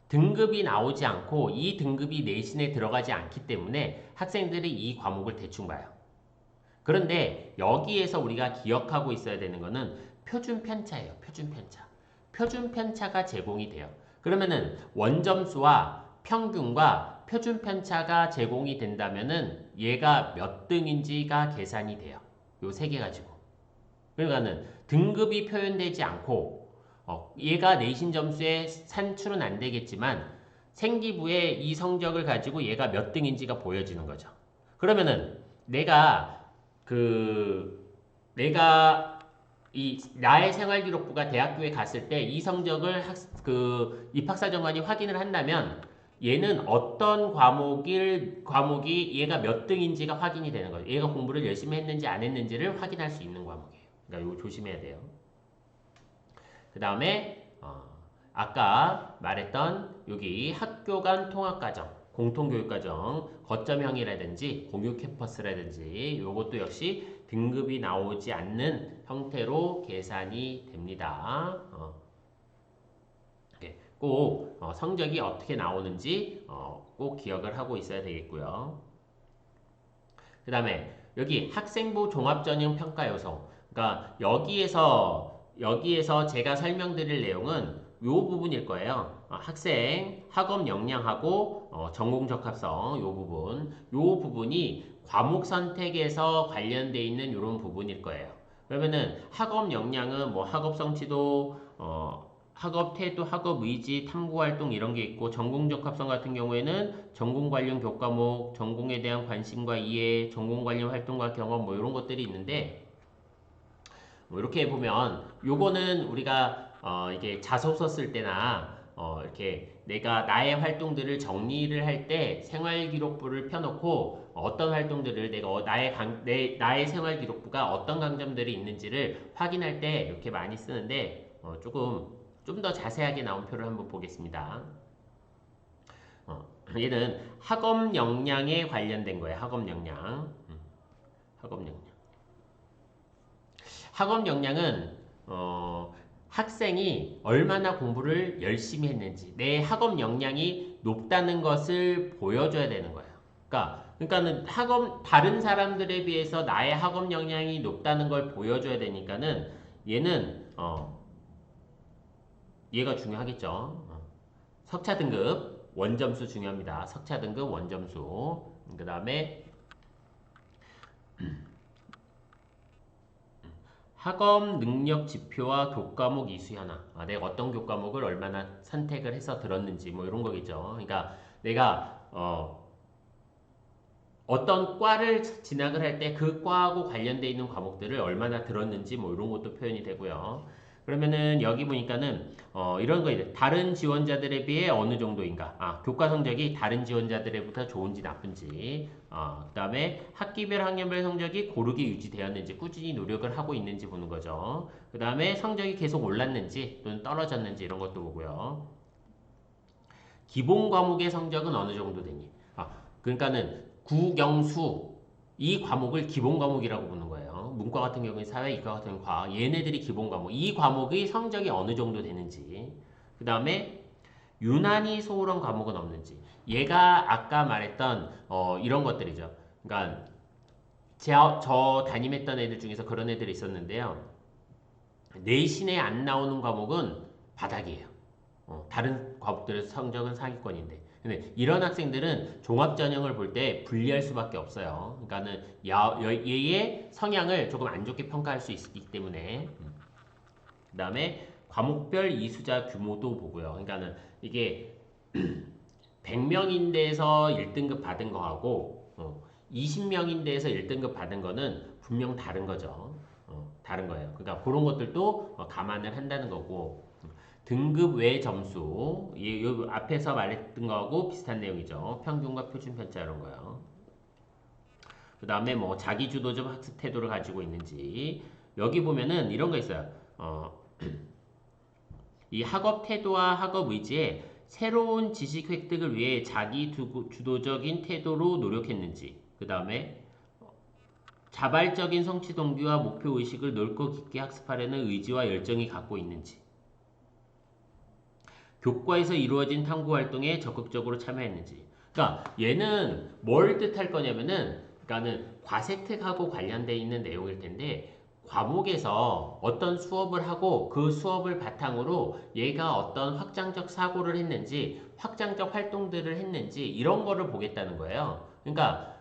등급이 나오지 않고 이 등급이 내신에 들어가지 않기 때문에 학생들이 이 과목을 대충 봐요. 그런데 여기에서 우리가 기억하고 있어야 되는 거는 표준 편차예요. 표준 편차. 표준 편차가 제공이 돼요. 그러면은 원점수와 평균과 표준 편차가 제공이 된다면은 얘가 몇 등인지가 계산이 돼요. 요 세 개 가지고. 그러니까는 등급이 표현되지 않고 얘가 내신 점수에 산출은 안 되겠지만 생기부에 이 성적을 가지고 얘가 몇 등인지가 보여지는 거죠. 그러면은 내가 내가 이 나의 생활기록부가 대학교에 갔을 때 이 성적을 입학사정관이 확인을 한다면 얘는 어떤 과목이 얘가 몇 등인지가 확인이 되는 거예요. 얘가 공부를 열심히 했는지 안 했는지를 확인할 수 있는 과목이에요. 그러니까 이거 조심해야 돼요. 그 다음에 아까 말했던 여기 학교 간 통합과정, 공통교육과정, 거점형이라든지 공유 캠퍼스라든지 이것도 역시 등급이 나오지 않는 형태로 계산이 됩니다. 꼭 성적이 어떻게 나오는지 꼭 기억을 하고 있어야 되겠고요. 그 다음에 여기 학생부 종합전형 평가 요소. 그러니까 여기에서 제가 설명드릴 내용은 이 부분일 거예요. 학생 학업 역량하고 전공 적합성 이 부분이 과목 선택에서 관련돼 있는 이런 부분일 거예요. 그러면은 학업 역량은 뭐 학업 성취도, 학업 태도, 학업 의지, 탐구 활동 이런 게 있고 전공 적합성 같은 경우에는 전공 관련 교과목, 전공에 대한 관심과 이해, 전공 관련 활동과 경험 뭐 이런 것들이 있는데 뭐 이렇게 보면 요거는 우리가 이게 자소서 쓸 때나 이렇게 내가 나의 활동들을 정리를 할 때 생활기록부를 펴놓고 어떤 활동들을 내가 나의 생활기록부가 어떤 강점들이 있는지를 확인할 때 이렇게 많이 쓰는데 좀 더 자세하게 나온 표를 한번 보겠습니다. 얘는 학업 역량에 관련된 거예요. 학업 역량. 학업 역량. 학업 역량은 학생이 얼마나 공부를 열심히 했는지 내 학업 역량이 높다는 것을 보여줘야 되는 거예요. 그러니까는 다른 사람들에 비해서 나의 학업 역량이 높다는 걸 보여줘야 되니까는 얘가 중요하겠죠. 석차 등급 원점수 중요합니다. 석차 등급 원점수. 그 다음에 학업 능력 지표와 교과목 이수 현황. 내가 어떤 교과목을 얼마나 선택을 해서 들었는지 뭐 이런 거겠죠. 그러니까 내가 어떤 과를 진학을 할 때 그 과하고 관련돼 있는 과목들을 얼마나 들었는지 뭐 이런 것도 표현이 되고요. 그러면은 여기 보니까는 이런 거 있어요. 다른 지원자들에 비해 어느 정도인가? 교과 성적이 다른 지원자들보다 좋은지 나쁜지. 그다음에 학기별 학년별 성적이 고르게 유지되었는지 꾸준히 노력을 하고 있는지 보는 거죠. 그다음에 성적이 계속 올랐는지 또는 떨어졌는지 이런 것도 보고요. 기본 과목의 성적은 어느 정도 되니? 그러니까는 국영수 이 과목을 기본 과목이라고 보는 거예요. 문과 같은 경우에 사회, 이과 같은 경우는 과학. 얘네들이 기본 과목. 이 과목의 성적이 어느 정도 되는지. 그 다음에 유난히 소홀한 과목은 없는지. 얘가 아까 말했던 이런 것들이죠. 그러니까 저 담임했던 애들 중에서 그런 애들이 있었는데요. 내신에 안 나오는 과목은 바닥이에요. 다른 과목들의 성적은 상위권인데. 근데 이런 학생들은 종합전형을 볼 때 분리할 수밖에 없어요. 그러니까는 얘의 성향을 조금 안 좋게 평가할 수 있기 때문에. 그 다음에 과목별 이수자 규모도 보고요. 그러니까는 이게 100명인데에서 1등급 받은 거하고 20명인데에서 1등급 받은 거는 분명 다른 거죠. 다른 거예요. 그러니까 그런 것들도 감안을 한다는 거고. 등급 외 점수, 이 앞에서 말했던 거하고 비슷한 내용이죠. 평균과 표준 편차 이런 거요. 그 다음에 뭐 자기 주도적 학습 태도를 가지고 있는지 여기 보면은 이런 거 있어요. 이 학업 태도와 학업 의지에 새로운 지식 획득을 위해 자기 주도적인 태도로 노력했는지 그 다음에 자발적인 성취 동기와 목표 의식을 넓고 깊게 학습하려는 의지와 열정이 갖고 있는지 교과에서 이루어진 탐구 활동에 적극적으로 참여했는지. 그러니까 얘는 뭘 뜻할 거냐면은 그러니까는 과세특하고 관련돼 있는 내용일 텐데 과목에서 어떤 수업을 하고 그 수업을 바탕으로 얘가 어떤 확장적 사고를 했는지 확장적 활동들을 했는지 이런 거를 보겠다는 거예요. 그러니까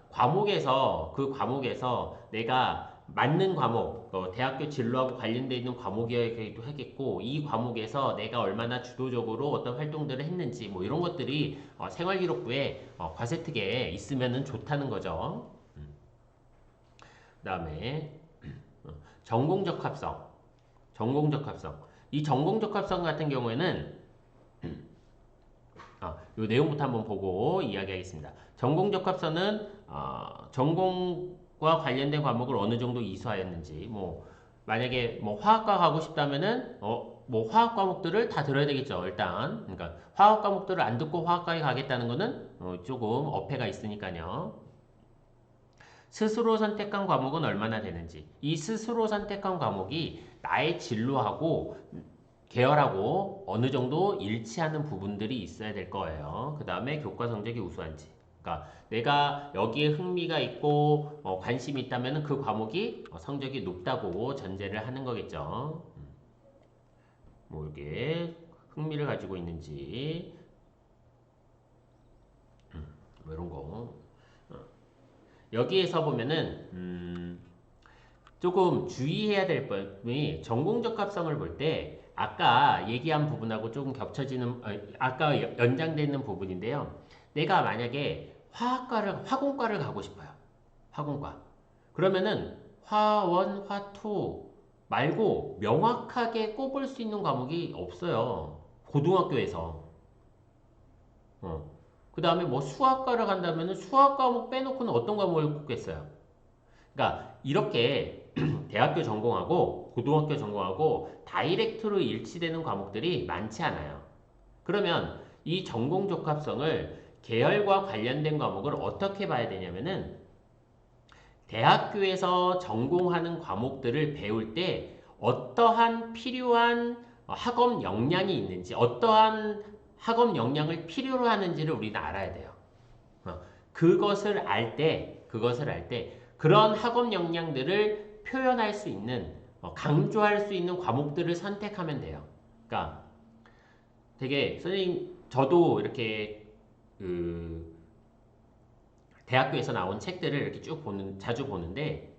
그 과목에서 내가 맞는 과목, 대학교 진로하고 관련되어 있는 과목이어야기도 하겠고 이 과목에서 내가 얼마나 주도적으로 어떤 활동들을 했는지 뭐 이런 것들이 생활기록부에 과세특에 있으면 좋다는 거죠. 그다음에 전공적 합성. 전공적 합성. 이 전공적 합성 같은 경우에는 요 내용부터 한번 보고 이야기하겠습니다. 전공적 합성은 전공과 관련된 과목을 어느 정도 이수하였는지, 뭐 만약에 뭐 화학과 가고 싶다면은 뭐 화학 과목들을 다 들어야 되겠죠. 일단 그러니까 화학 과목들을 안 듣고 화학과에 가겠다는 거는 조금 어폐가 있으니까요. 스스로 선택한 과목은 얼마나 되는지, 이 스스로 선택한 과목이 나의 진로하고 계열하고 어느 정도 일치하는 부분들이 있어야 될 거예요. 그 다음에 교과 성적이 우수한지. 그러니까 내가 여기에 흥미가 있고 관심이 있다면 그 과목이 성적이 높다고 전제를 하는 거겠죠. 뭐 이게 흥미를 가지고 있는지 뭐 이런 거. 여기에서 보면은 조금 주의해야 될 부분이 전공적 합성을 볼 때 아까 얘기한 부분하고 조금 겹쳐지는 아까 연장되는 부분인데요. 내가 만약에 화공과를 가고 싶어요. 화공과. 그러면은 화원, 화투 말고 명확하게 꼽을 수 있는 과목이 없어요. 고등학교에서. 그 다음에 뭐 수학과를 간다면은 수학 과목 빼놓고는 어떤 과목을 꼽겠어요? 그러니까 이렇게 대학교 전공하고 고등학교 전공하고 다이렉트로 일치되는 과목들이 많지 않아요. 그러면 이 전공 적합성을 계열과 관련된 과목을 어떻게 봐야 되냐면은 대학교에서 전공하는 과목들을 배울 때 어떠한 필요한 학업 역량이 있는지, 어떠한 학업 역량을 필요로 하는지를 우리는 알아야 돼요. 그것을 알 때, 그런 학업 역량들을 표현할 수 있는, 강조할 수 있는 과목들을 선택하면 돼요. 그러니까 되게 선생님, 저도 이렇게 대학교에서 나온 책들을 이렇게 자주 보는데,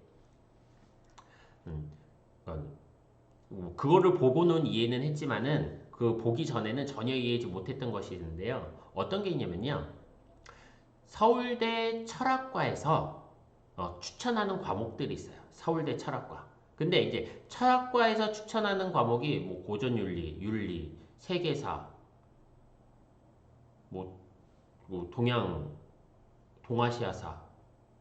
그거를 보고는 이해는 했지만은 그 보기 전에는 전혀 이해하지 못했던 것이 있는데요. 어떤 게 있냐면요. 서울대 철학과에서 추천하는 과목들이 있어요. 서울대 철학과. 근데 이제 철학과에서 추천하는 과목이 뭐 고전윤리, 윤리, 세계사, 뭐, 동아시아사,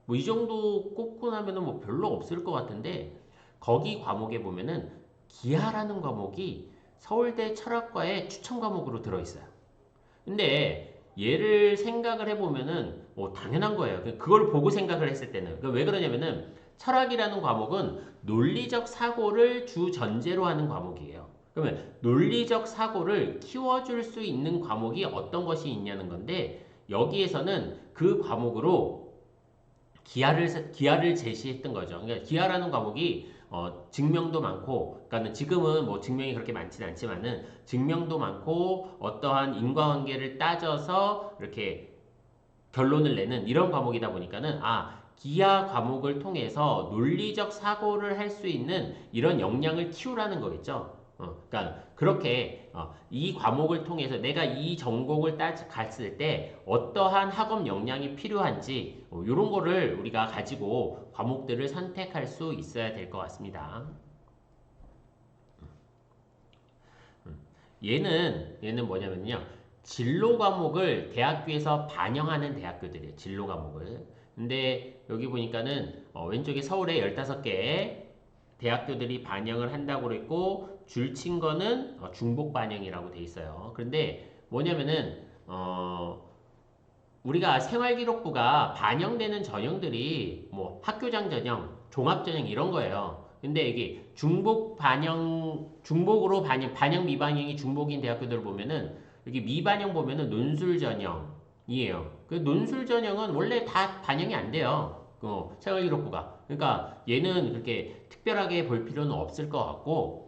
뭐 이 정도 꼽고 나면은 뭐 별로 없을 것 같은데 거기 과목에 보면은 기하라는 과목이 서울대 철학과의 추천 과목으로 들어있어요. 근데 얘를 생각을 해보면은 당연한 거예요. 그걸 보고 생각을 했을 때는 왜 그러냐면은 철학이라는 과목은 논리적 사고를 주 전제로 하는 과목이에요. 그러면 논리적 사고를 키워줄 수 있는 과목이 어떤 것이 있냐는 건데 여기에서는 그 과목으로 기하를 제시했던 거죠. 그러니까 기하라는 과목이 증명도 많고, 그러니까 지금은 뭐 증명이 그렇게 많지는 않지만은 증명도 많고 어떠한 인과관계를 따져서 이렇게 결론을 내는 이런 과목이다 보니까는 기하 과목을 통해서 논리적 사고를 할 수 있는 이런 역량을 키우라는 거겠죠. 그러니까 그렇게 이 과목을 통해서 내가 이 전공을 갔을 때 어떠한 학업 역량이 필요한지 이런 거를 우리가 가지고 과목들을 선택할 수 있어야 될 것 같습니다. 얘는 뭐냐면요. 진로 과목을 대학교에서 반영하는 대학교들이에요. 진로 과목을. 근데 여기 보니까는 왼쪽에 서울에 15개 대학교들이 반영을 한다고 그랬고 줄친 거는 중복 반영이라고 돼 있어요. 그런데 뭐냐면은 우리가 생활기록부가 반영되는 전형들이 뭐 학교장 전형, 종합 전형 이런 거예요. 근데 이게 중복으로 반영 미반영이 중복인 대학교들 보면은 여기 미반영 보면은 논술 전형이에요. 그 논술 전형은 원래 다 반영이 안 돼요. 생활기록부가. 그러니까 얘는 그렇게 특별하게 볼 필요는 없을 것 같고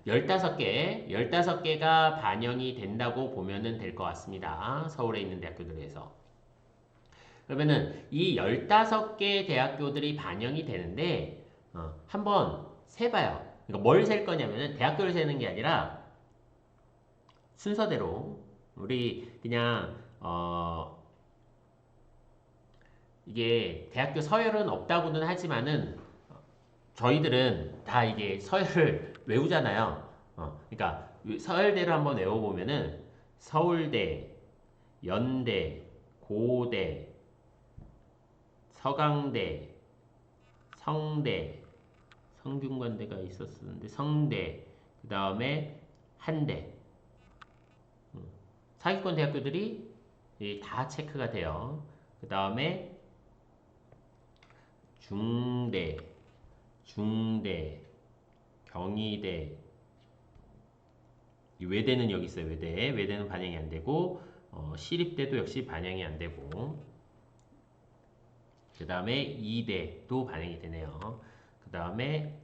15개가 반영이 된다고 보면은 될 것 같습니다. 서울에 있는 대학교들에서. 그러면은 이 15개 대학교들이 반영이 되는데 한번 세봐요. 그러니까 뭘 셀 거냐면은 대학교를 세는 게 아니라 순서대로 우리 그냥 이게 대학교 서열은 없다고는 하지만은 저희들은 다 이게 서열을 외우잖아요. 그러니까 서열대로 한번 외워보면은 서울대, 연대, 고대, 서강대, 성대, 성균관대가 있었는데 성대, 그 다음에 한대, 사기권 대학교들이 다 체크가 돼요. 그 다음에 중대, 경희대, 이 외대는 여기 있어요. 외대는 반영이 안 되고, 시립대도 역시 반영이 안 되고, 그 다음에 이대도 반영이 되네요. 그 다음에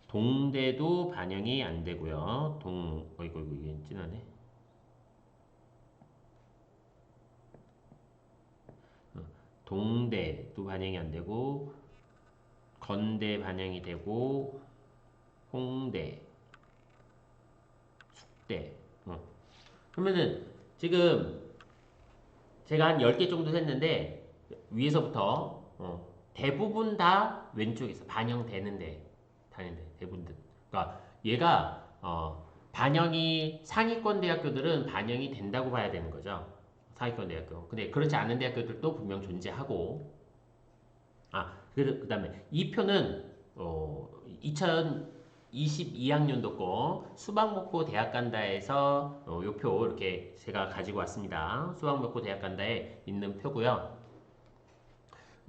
동대도 반영이 안 되고요. 이거 이게 진하네. 동대도 반영이 안 되고, 건대 반영이 되고, 홍대, 숙대. 그러면은 지금 제가 한 10개 정도 했는데, 위에서부터 대부분 다 왼쪽에서 반영되는데, 대부분. 그러니까 얘가 반영이 상위권 대학교들은 반영이 된다고 봐야 되는 거죠. 상위권 대학교. 근데 그렇지 않은 대학교들도 분명 존재하고. 그다음에 이 표는 2022학년도 거 수박 먹고 대학 간다에서 요 표 이렇게 제가 가지고 왔습니다. 수박 먹고 대학 간다에 있는 표고요.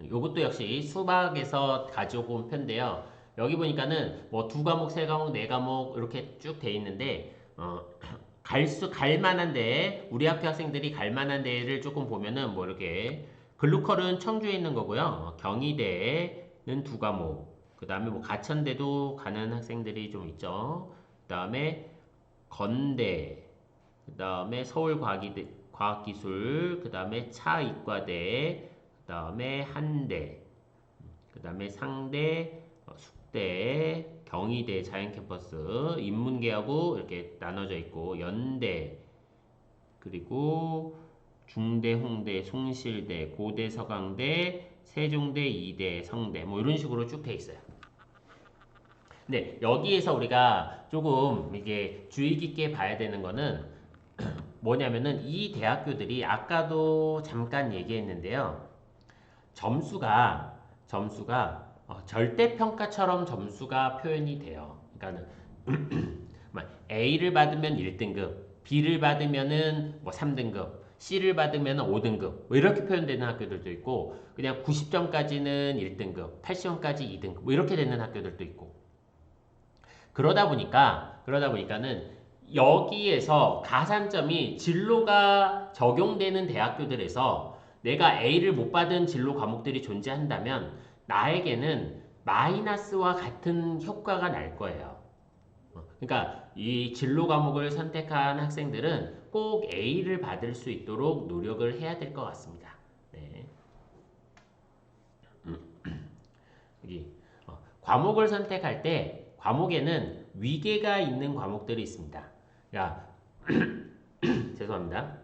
요것도 역시 수박에서 가지고 온 표인데요. 여기 보니까는 뭐 2과목, 3과목, 4과목 이렇게 쭉 돼 있는데 갈 만한 데 우리 학교 학생들이 갈 만한 데를 조금 보면은 뭐 이렇게 글루컬은 청주에 있는 거고요. 경희대는 2과목. 그 다음에 뭐 가천대도 가는 학생들이 좀 있죠. 그 다음에 건대, 그 다음에 서울과학기술, 그 다음에 차이과대, 그 다음에 한대, 그 다음에 상대, 숙대, 경희대 자연캠퍼스, 인문계하고 이렇게 나눠져 있고, 연대, 그리고 중대, 홍대, 숭실대, 고대, 서강대, 세종대, 이대, 성대, 뭐 이런 식으로 쭉 돼 있어요. 근데 여기에서 우리가 조금 이게 주의 깊게 봐야 되는 거는 뭐냐면은 이 대학교들이 아까도 잠깐 얘기했는데요. 점수가 절대평가처럼 점수가 표현이 돼요. 그러니까는 A를 받으면 1등급, B를 받으면은 뭐 3등급, C를 받으면 5등급 뭐 이렇게 표현되는 학교들도 있고 그냥 90점까지는 1등급, 80점까지 2등급 뭐 이렇게 되는 학교들도 있고 그러다 보니까는 여기에서 가산점이 진로가 적용되는 대학교들에서 내가 A를 못 받은 진로 과목들이 존재한다면 나에게는 마이너스와 같은 효과가 날 거예요. 그러니까 이 진로 과목을 선택한 학생들은 꼭 A를 받을 수 있도록 노력을 해야 될 것 같습니다. 네. 여기 과목을 선택할 때 과목에는 위계가 있는 과목들이 있습니다. 야, 죄송합니다.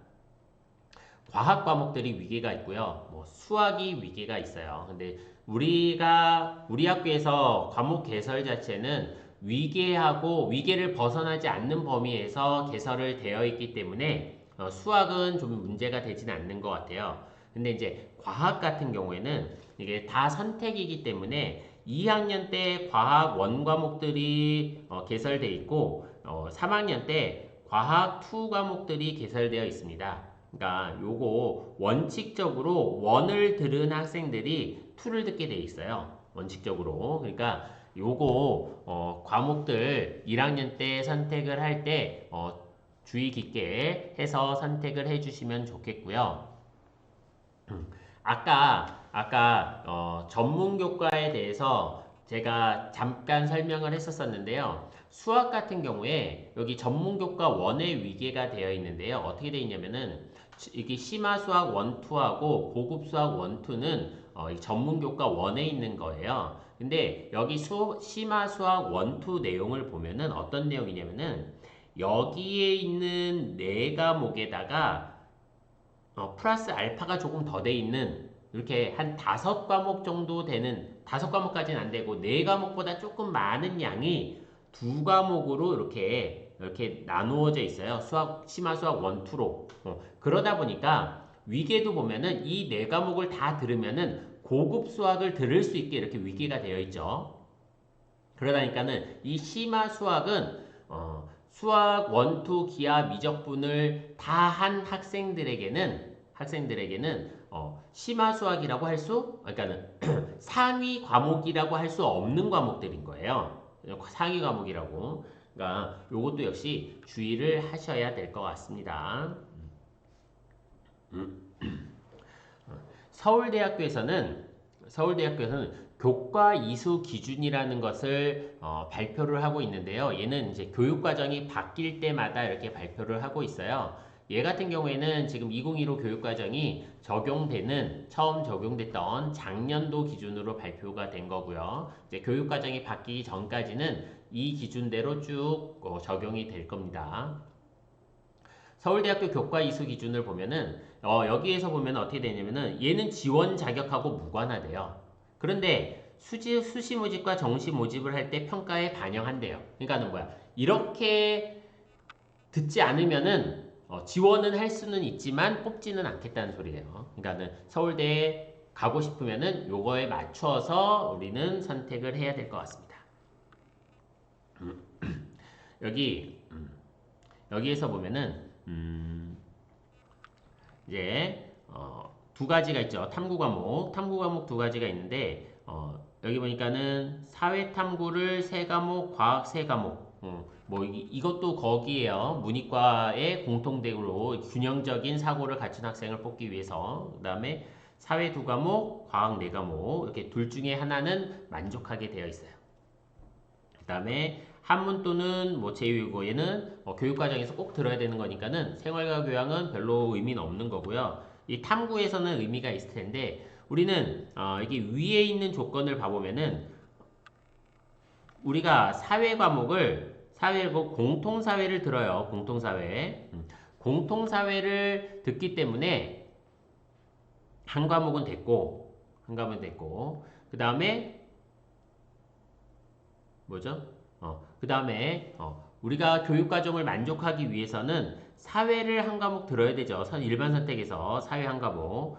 과학 과목들이 위계가 있고요. 뭐 수학이 위계가 있어요. 근데 우리 학교에서 과목 개설 자체는 위계를 벗어나지 않는 범위에서 개설을 되어 있기 때문에 수학은 좀 문제가 되지는 않는 것 같아요. 근데 이제 과학 같은 경우에는 이게 다 선택이기 때문에 2학년 때 과학 원과목들이 개설되어 있고 3학년 때 과학 2 과목들이 개설되어 있습니다. 그러니까 요거 원칙적으로 원을 들은 학생들이 2를 듣게 돼 있어요. 원칙적으로. 그러니까 요거 과목들 1학년 때 선택을 할 때 주의 깊게 해서 선택을 해주시면 좋겠고요. 아까 전문 교과에 대해서 제가 잠깐 설명을 했었는데요. 수학 같은 경우에 여기 전문 교과 1의 위계가 되어 있는데요. 어떻게 되어 있냐면은 이게 심화 수학 1, 2하고 고급 수학 1, 2는 전문 교과 1에 있는 거예요. 근데 여기 심화 수학 1, 2 내용을 보면은 어떤 내용이냐면은 여기에 있는 4과목에다가 플러스 알파가 조금 더 돼 있는 이렇게 한 5과목 정도 되는 5과목까지는 안 되고 4과목보다 조금 많은 양이 2과목으로 이렇게 나누어져 있어요. 심화 수학 1, 2로. 그러다 보니까 위계도 보면은 이 4과목을 다 들으면은 고급 수학을 들을 수 있게 이렇게 위계가 되어 있죠. 그러다니까는 이 심화 수학은 수학 1, 2 기하 미적분을 다 한 학생들에게는 심화 수학이라고 그러니까는 상위 과목이라고 할 수 없는 과목들인 거예요. 상위 과목이라고. 그러니까 이것도 역시 주의를 하셔야 될 것 같습니다. 서울대학교에서는 교과 이수 기준이라는 것을 발표를 하고 있는데요. 얘는 이제 교육과정이 바뀔 때마다 이렇게 발표를 하고 있어요. 얘 같은 경우에는 지금 2015 교육과정이 처음 적용됐던 작년도 기준으로 발표가 된 거고요. 이제 교육과정이 바뀌기 전까지는 이 기준대로 쭉 적용이 될 겁니다. 서울대학교 교과 이수 기준을 보면은 여기에서 보면 어떻게 되냐면은 얘는 지원 자격하고 무관하대요. 그런데 수시 모집과 정시 모집을 할 때 평가에 반영한대요. 그러니까는 뭐야? 이렇게 듣지 않으면은 지원은 할 수는 있지만 뽑지는 않겠다는 소리예요. 그러니까는 서울대에 가고 싶으면은 요거에 맞춰서 우리는 선택을 해야 될 것 같습니다. 여기에서 보면은 이제 두 가지가 있죠. 탐구 과목 2가지가 있는데 여기 보니까는 사회 탐구를 3과목, 과학 3과목. 뭐 이것도 거기에요. 문이과의 공통대우로 균형적인 사고를 갖춘 학생을 뽑기 위해서. 그다음에 사회 2과목, 과학 4과목. 이렇게 둘 중에 하나는 만족하게 되어 있어요. 그다음에 한문 또는 뭐 제2외국어 얘는 교육과정에서 꼭 들어야 되는 거니까는 생활과 교양은 별로 의미는 없는 거고요. 이 탐구에서는 의미가 있을 텐데 우리는 이게 위에 있는 조건을 봐보면은 우리가 공통사회를 들어요. 공통사회를 듣기 때문에 한 과목은 됐고 그 다음에 뭐죠? 그 다음에 우리가 교육과정을 만족하기 위해서는 사회를 한 과목 들어야 되죠. 일반 선택에서 사회 한 과목.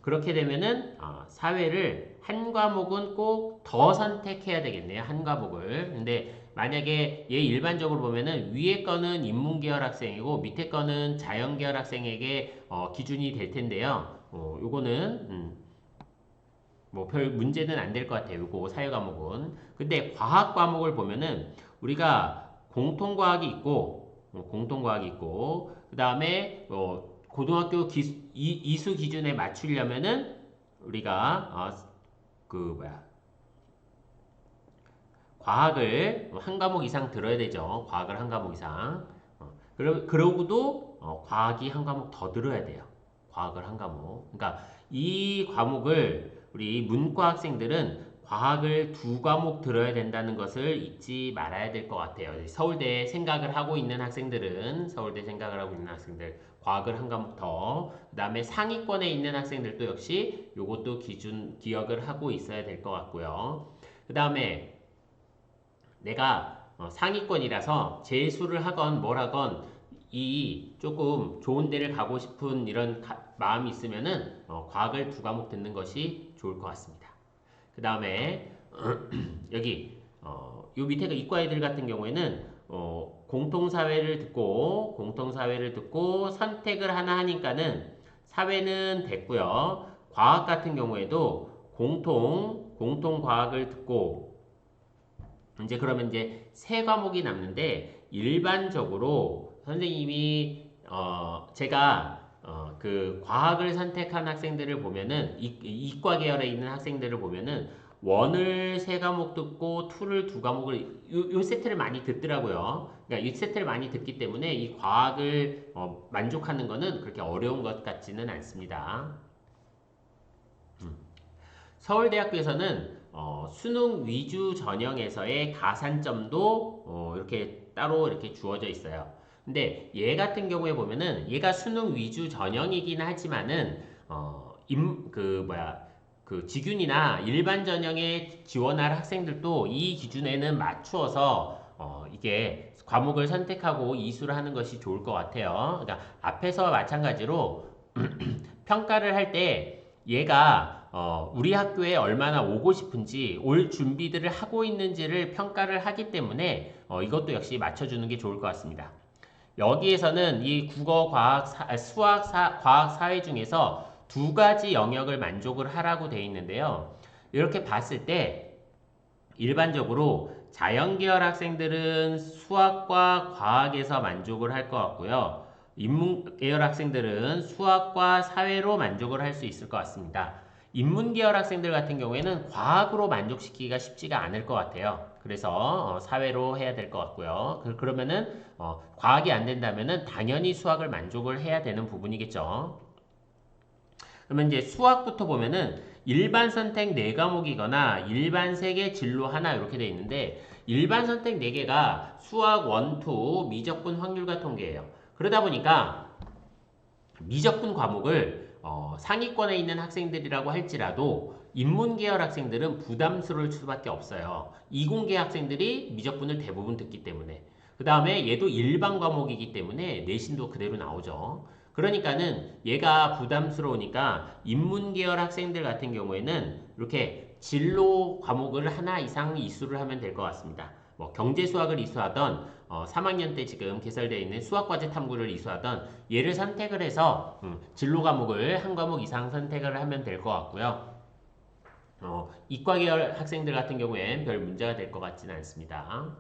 그렇게 되면은 사회를 한 과목은 꼭 더 선택해야 되겠네요. 한 과목을. 근데 만약에 얘 일반적으로 보면은 위에 거는 인문계열 학생이고 밑에 거는 자연계열 학생에게 기준이 될 텐데요. 요거는 뭐 별 문제는 안 될 것 같아요. 요거 사회 과목은. 근데 과학 과목을 보면은 우리가 공통과학이 있고 그 다음에 고등학교 이수 기준에 맞추려면은 우리가 과학을 한 과목 이상 들어야 되죠. 과학을 한 과목 이상. 그러고도 과학이 한 과목 더 들어야 돼요. 과학을 한 과목. 그러니까 이 과목을 우리 문과 학생들은 과학을 2과목 들어야 된다는 것을 잊지 말아야 될 것 같아요. 서울대 생각을 하고 있는 학생들 과학을 한 과목 더, 그 다음에 상위권에 있는 학생들도 역시 이것도 기억을 하고 있어야 될 것 같고요. 그 다음에 내가 상위권이라서 재수를 하건 뭘 하건 이 조금 좋은 데를 가고 싶은 이런 마음이 있으면은 과학을 2과목 듣는 것이 좋을 것 같습니다. 그 다음에 여기 요 밑에 이과 애들 같은 경우에는 공통사회를 듣고 선택을 하나 하니까는 사회는 됐고요. 과학 같은 경우에도 공통과학을 듣고 이제 그러면 이제 3과목이 남는데 일반적으로 선생님이 제가 그 과학을 선택한 학생들을 보면은 이과 계열에 있는 학생들을 보면은 1을 3과목 듣고 2를 2과목을 요 세트를 많이 듣더라고요. 그러니까 이 세트를 많이 듣기 때문에 이 과학을 만족하는 거는 그렇게 어려운 것 같지는 않습니다. 서울대학교에서는 수능 위주 전형에서의 가산점도 이렇게 따로 이렇게 주어져 있어요. 근데 얘 같은 경우에 보면은 얘가 수능 위주 전형이긴 하지만은 직윤이나 일반 전형에 지원할 학생들도 이 기준에는 맞추어서 이게 과목을 선택하고 이수를 하는 것이 좋을 것 같아요. 그러니까 앞에서 마찬가지로 평가를 할 때 얘가 우리 학교에 얼마나 오고 싶은지 올 준비들을 하고 있는지를 평가를 하기 때문에 이것도 역시 맞춰주는 게 좋을 것 같습니다. 여기에서는 이 국어, 과학, 수학, 과학, 사회 중에서 두 가지 영역을 만족을 하라고 되어 있는데요. 이렇게 봤을 때 일반적으로 자연계열 학생들은 수학과 과학에서 만족을 할 것 같고요. 인문계열 학생들은 수학과 사회로 만족을 할 수 있을 것 같습니다. 인문계열 학생들 같은 경우에는 과학으로 만족시키기가 쉽지가 않을 것 같아요. 그래서 사회로 해야 될 것 같고요. 그러면은 과학이 안 된다면은 당연히 수학을 만족을 해야 되는 부분이겠죠. 그러면 이제 수학부터 보면은 일반 선택 4과목이거나 일반 3개 진로 하나 이렇게 돼 있는데 일반 선택 4개가 수학 1, 2, 미적분, 확률과 통계예요. 그러다 보니까 미적분 과목을 상위권에 있는 학생들이라고 할지라도 인문계열 학생들은 부담스러울 수밖에 없어요. 이공계 학생들이 미적분을 대부분 듣기 때문에. 그 다음에 얘도 일반 과목이기 때문에 내신도 그대로 나오죠. 그러니까는 얘가 부담스러우니까 인문계열 학생들 같은 경우에는 이렇게 진로 과목을 하나 이상 이수를 하면 될 것 같습니다. 뭐 경제 수학을 이수하던 3학년 때 지금 개설되어 있는 수학과제 탐구를 이수하던 얘를 선택을 해서 진로 과목을 한 과목 이상 선택을 하면 될 것 같고요. 이과 계열 학생들 같은 경우엔 별 문제가 될 것 같지는 않습니다.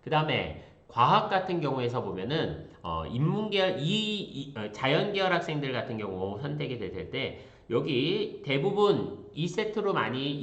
그 다음에 과학 같은 경우에서 보면은 인문계열 자연계열 학생들 같은 경우 선택이 될 때 여기 대부분 2세트로 많이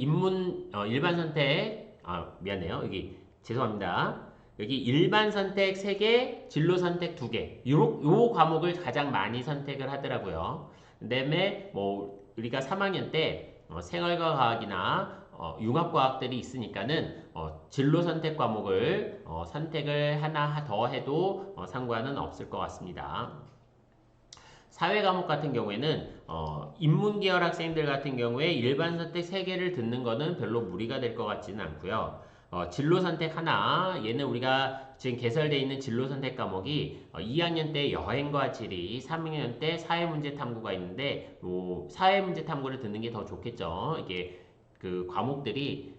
일반 선택 미안해요. 여기 죄송합니다. 여기 일반 선택 3개, 진로 선택 2개. 요 과목을 가장 많이 선택을 하더라고요. 그다음에 뭐 우리가 3학년 때 생활과 과학이나 융합과학들이 있으니까는 진로 선택 과목을 선택을 하나 더 해도 상관은 없을 것 같습니다. 사회 과목 같은 경우에는 인문계열 학생들 같은 경우에 일반 선택 3개를 듣는 거는 별로 무리가 될 것 같지는 않고요. 진로 선택 하나, 얘는 우리가 지금 개설되어 있는 진로 선택 과목이 2학년 때 여행과 지리, 3학년 때 사회문제 탐구가 있는데 사회문제 탐구를 듣는 게 더 좋겠죠. 이게 그 과목들이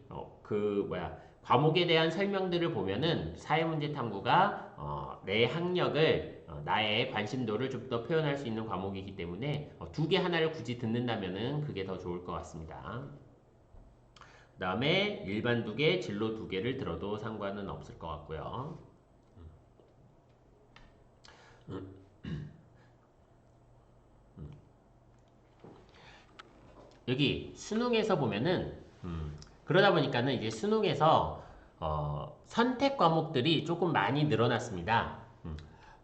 과목에 대한 설명들을 보면은 사회문제 탐구가 내 학력을 나의 관심도를 좀 더 표현할 수 있는 과목이기 때문에 2개 하나를 굳이 듣는다면은 그게 더 좋을 것 같습니다. 그 다음에 일반 2개, 진로 2개를 들어도 상관은 없을 것 같고요. 여기 수능에서 보면은 그러다 보니까는 이제 수능에서 선택 과목들이 조금 많이 늘어났습니다.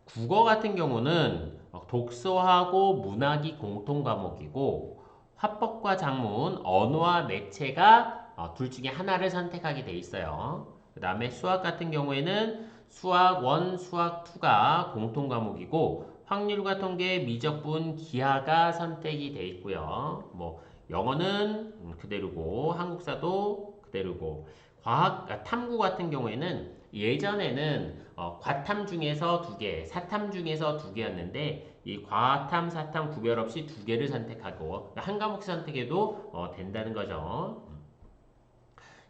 국어 같은 경우는 독서하고 문학이 공통 과목이고 화법과 작문, 언어와 매체가 둘 중에 하나를 선택하게 돼 있어요. 그 다음에 수학 같은 경우에는 수학 1, 수학 2가 공통 과목이고 확률과 통계, 미적분, 기하가 선택이 돼 있고요. 뭐 영어는 그대로고 한국사도 그대로고 탐구 같은 경우에는 예전에는 과탐 중에서 2개, 사탐 중에서 2개였는데 이 과탐, 사탐 구별 없이 2개를 선택하고 한 과목 선택해도 된다는 거죠.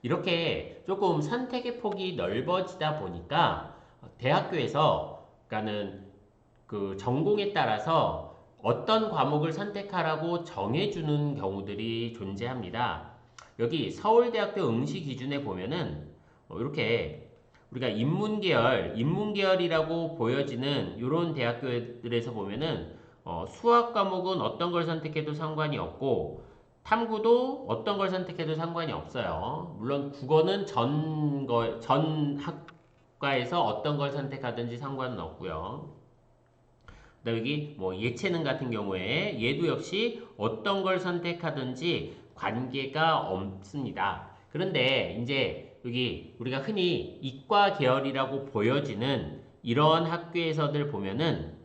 이렇게 조금 선택의 폭이 넓어지다 보니까 대학교에서 그러니까는 그 전공에 따라서 어떤 과목을 선택하라고 정해주는 경우들이 존재합니다. 여기 서울대학교 응시 기준에 보면은 이렇게 우리가 인문계열이라고 보여지는 이런 대학교들에서 보면은 수학 과목은 어떤 걸 선택해도 상관이 없고 탐구도 어떤 걸 선택해도 상관이 없어요. 물론 국어는 전 학과에서 어떤 걸 선택하든지 상관은 없고요. 그다음에 여기 뭐 예체능 같은 경우에 얘도 역시 어떤 걸 선택하든지 관계가 없습니다. 그런데 이제 여기 우리가 흔히 이과 계열이라고 보여지는 이런 학교에서들 보면은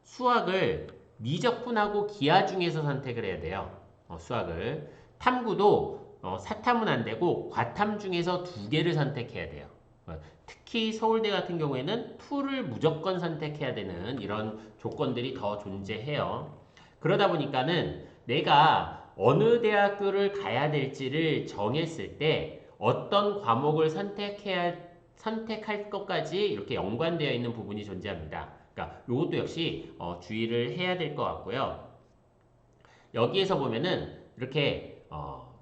수학을 미적분하고 기하 중에서 선택을 해야 돼요. 수학을. 탐구도 사탐은 안 되고 과탐 중에서 두 개를 선택해야 돼요. 특히 서울대 같은 경우에는 풀을 무조건 선택해야 되는 이런 조건들이 더 존재해요. 그러다 보니까는 내가 어느 대학교를 가야 될지를 정했을 때 어떤 과목을 선택할 것까지 이렇게 연관되어 있는 부분이 존재합니다. 그러니까 이것도 역시 주의를 해야 될 것 같고요. 여기에서 보면은 이렇게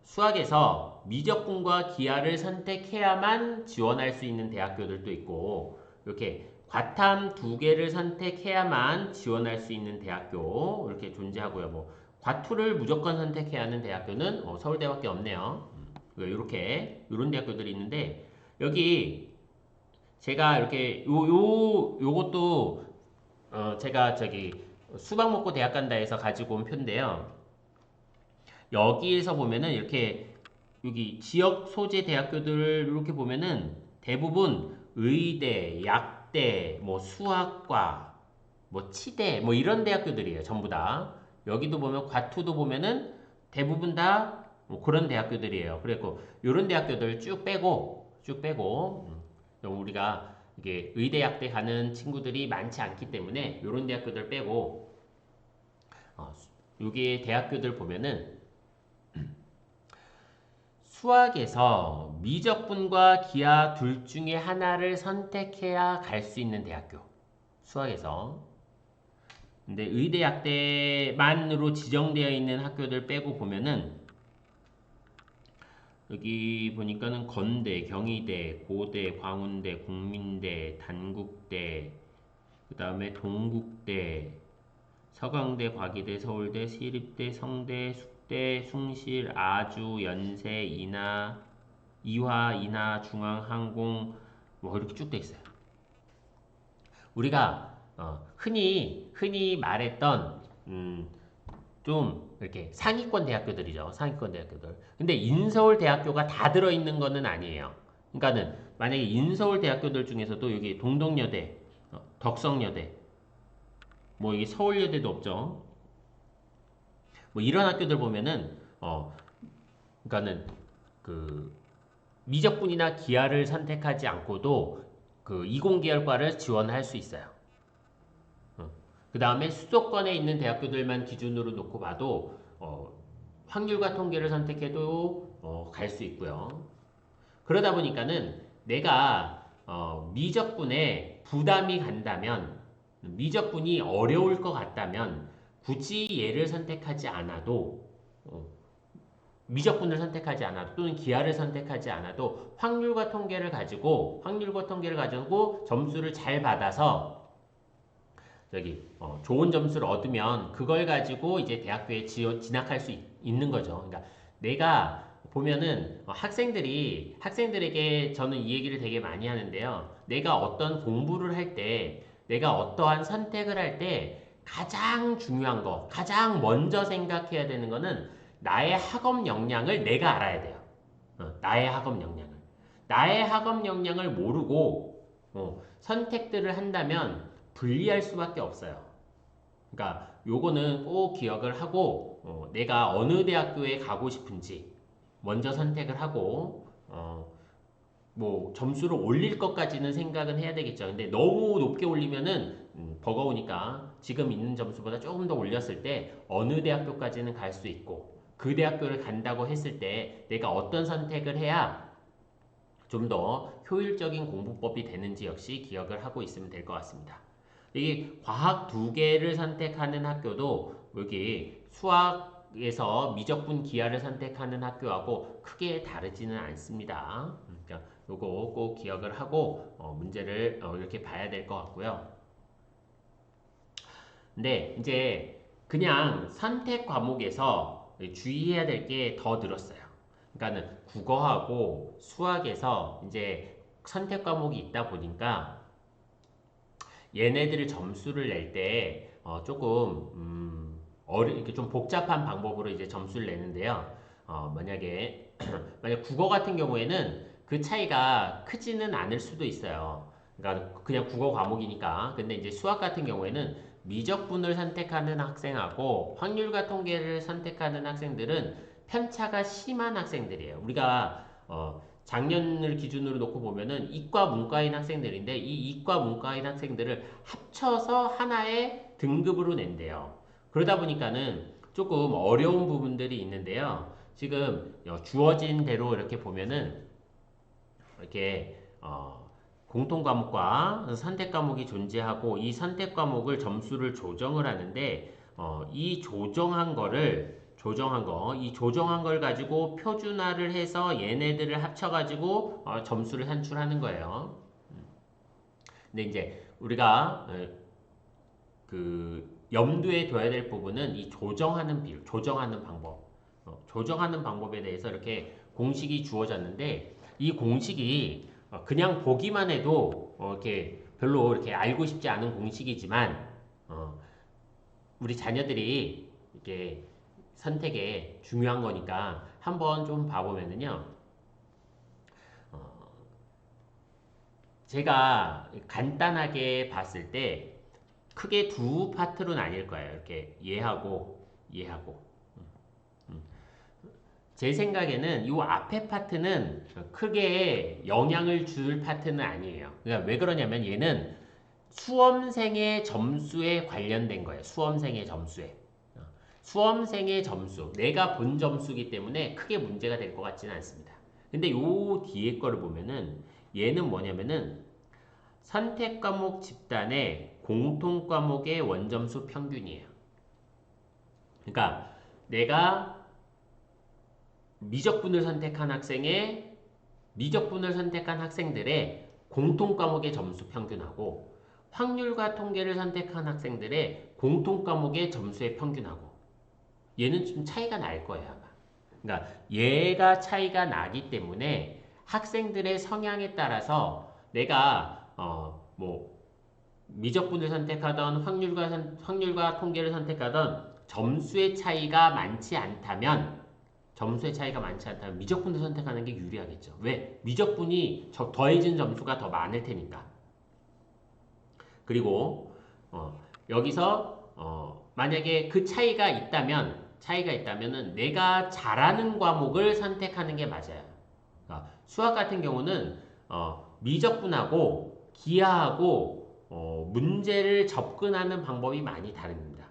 수학에서 미적분과 기하를 선택해야만 지원할 수 있는 대학교들도 있고 이렇게 과탐 두 개를 선택해야만 지원할 수 있는 대학교 이렇게 존재하고요. 뭐 과투를 무조건 선택해야 하는 대학교는 서울대밖에 없네요. 이렇게 이런 대학교들이 있는데 여기 제가 이렇게 요것도 제가 저기 수박 먹고 대학 간다에서 가지고 온 표인데요. 여기에서 보면은 이렇게 여기 지역 소재 대학교들을 이렇게 보면은 대부분 의대, 약대, 뭐 수학과, 뭐 치대, 뭐 이런 대학교들이에요. 전부 다. 여기도 보면 과투도 보면은 대부분 다 뭐 그런 대학교들이에요. 그래고 이런 대학교들 쭉 빼고 우리가 이게 의대, 약대 가는 친구들이 많지 않기 때문에 이런 대학교들 빼고 여기 대학교들 보면은 수학에서 미적분과 기하 둘 중에 하나를 선택해야 갈 수 있는 대학교. 수학에서. 근데 의대, 약대만으로 지정되어 있는 학교들 빼고 보면은 여기 보니까는 건대, 경희대, 고대, 광운대, 국민대, 단국대, 그 다음에 동국대, 서강대, 과기대, 서울대, 시립대, 성대, 숙대, 숭실, 아주, 연세, 인하, 이화, 인하, 중앙, 항공 뭐 이렇게 쭉 돼 있어요. 우리가 흔히 말했던 좀 이렇게 상위권 대학교들이죠. 상위권 대학교들. 근데 인서울 대학교가 다 들어있는 거는 아니에요. 그러니까는 만약에 인서울 대학교들 중에서도 여기 동덕여대, 덕성여대, 뭐 이게 서울여대도 없죠. 뭐 이런 학교들 보면은 그러니까는 그 미적분이나 기하를 선택하지 않고도 그 이공계열과를 지원할 수 있어요. 그 다음에 수도권에 있는 대학교들만 기준으로 놓고 봐도 확률과 통계를 선택해도 갈 수 있고요. 그러다 보니까는 내가 미적분에 부담이 간다면 미적분이 어려울 것 같다면 굳이 얘를 선택하지 않아도 미적분을 선택하지 않아도 또는 기하를 선택하지 않아도 확률과 통계를 가지고 점수를 잘 받아서 저기 좋은 점수를 얻으면 그걸 가지고 이제 대학교에 진학할 수 있는 거죠. 그러니까 내가 보면은 학생들에게 저는 이 얘기를 되게 많이 하는데요. 내가 어떤 공부를 할 때, 내가 어떠한 선택을 할 때 가장 중요한 거, 가장 먼저 생각해야 되는 거는 나의 학업 역량을 내가 알아야 돼요. 나의 학업 역량을. 나의 학업 역량을 모르고 선택들을 한다면 불리할 수밖에 없어요. 그러니까 요거는 꼭 기억을 하고 내가 어느 대학교에 가고 싶은지 먼저 선택을 하고 뭐 점수를 올릴 것까지는 생각은 해야 되겠죠. 근데 너무 높게 올리면은 버거우니까 지금 있는 점수보다 조금 더 올렸을 때 어느 대학교까지는 갈 수 있고 그 대학교를 간다고 했을 때 내가 어떤 선택을 해야 좀 더 효율적인 공부법이 되는지 역시 기억을 하고 있으면 될 것 같습니다. 이 과학 두 개를 선택하는 학교도 여기 수학에서 미적분 기하를 선택하는 학교하고 크게 다르지는 않습니다. 그러니까 요거 꼭 기억을 하고 문제를 이렇게 봐야 될 것 같고요. 근데 이제 그냥 선택 과목에서 주의해야 될 게 더 늘었어요. 그러니까는 국어하고 수학에서 이제 선택 과목이 있다 보니까 얘네들을 점수를 낼 때 조금 이렇게 좀 복잡한 방법으로 이제 점수를 내는데요. 만약에 만약 국어 같은 경우에는 그 차이가 크지는 않을 수도 있어요. 그러니까 그냥 국어 과목이니까. 근데 이제 수학 같은 경우에는 미적분을 선택하는 학생하고 확률과 통계를 선택하는 학생들은 편차가 심한 학생들이에요. 우리가 작년을 기준으로 놓고 보면은 이과 문과인 학생들인데 이 이과 문과인 학생들을 합쳐서 하나의 등급으로 낸대요. 그러다 보니까는 조금 어려운 부분들이 있는데요. 지금 주어진 대로 이렇게 보면은 이렇게 공통 과목과 선택 과목이 존재하고 이 선택 과목을 점수를 조정을 하는데 이 조정한 걸 가지고 표준화를 해서 얘네들을 합쳐가지고 점수를 산출하는 거예요. 근데 이제 우리가 그 염두에 둬야 될 부분은 이 조정하는 비율, 조정하는 방법, 조정하는 방법에 대해서 이렇게 공식이 주어졌는데 이 공식이 그냥 보기만 해도 이렇게 별로 이렇게 알고 싶지 않은 공식이지만 우리 자녀들이 이렇게 선택에 중요한 거니까 한번 좀 봐보면은요. 제가 간단하게 봤을 때 크게 두 파트로 나뉠 거예요. 이렇게 얘하고. 제 생각에는 이 앞에 파트는 크게 영향을 줄 파트는 아니에요. 그러니까 왜 그러냐면 얘는 수험생의 점수에 관련된 거예요. 수험생의 점수에. 수험생의 점수, 내가 본 점수이기 때문에 크게 문제가 될 것 같지는 않습니다. 근데 요 뒤에 거를 보면은 얘는 뭐냐면은 선택 과목 집단의 공통 과목의 원점수 평균이에요. 그러니까 내가 미적분을 선택한 학생들의 공통 과목의 점수 평균하고 확률과 통계를 선택한 학생들의 공통 과목의 점수의 평균하고 얘는 좀 차이가 날 거예요, 아마. 그러니까 얘가 차이가 나기 때문에 학생들의 성향에 따라서 내가 뭐 미적분을 선택하던 확률과 통계를 선택하던 점수의 차이가 많지 않다면 미적분을 선택하는 게 유리하겠죠. 왜? 미적분이 더해진 점수가 더 많을 테니까. 그리고 여기서 만약에 그 차이가 있다면은 내가 잘하는 과목을 선택하는 게 맞아요. 그러니까 수학 같은 경우는 미적분하고 기하하고 문제를 접근하는 방법이 많이 다릅니다.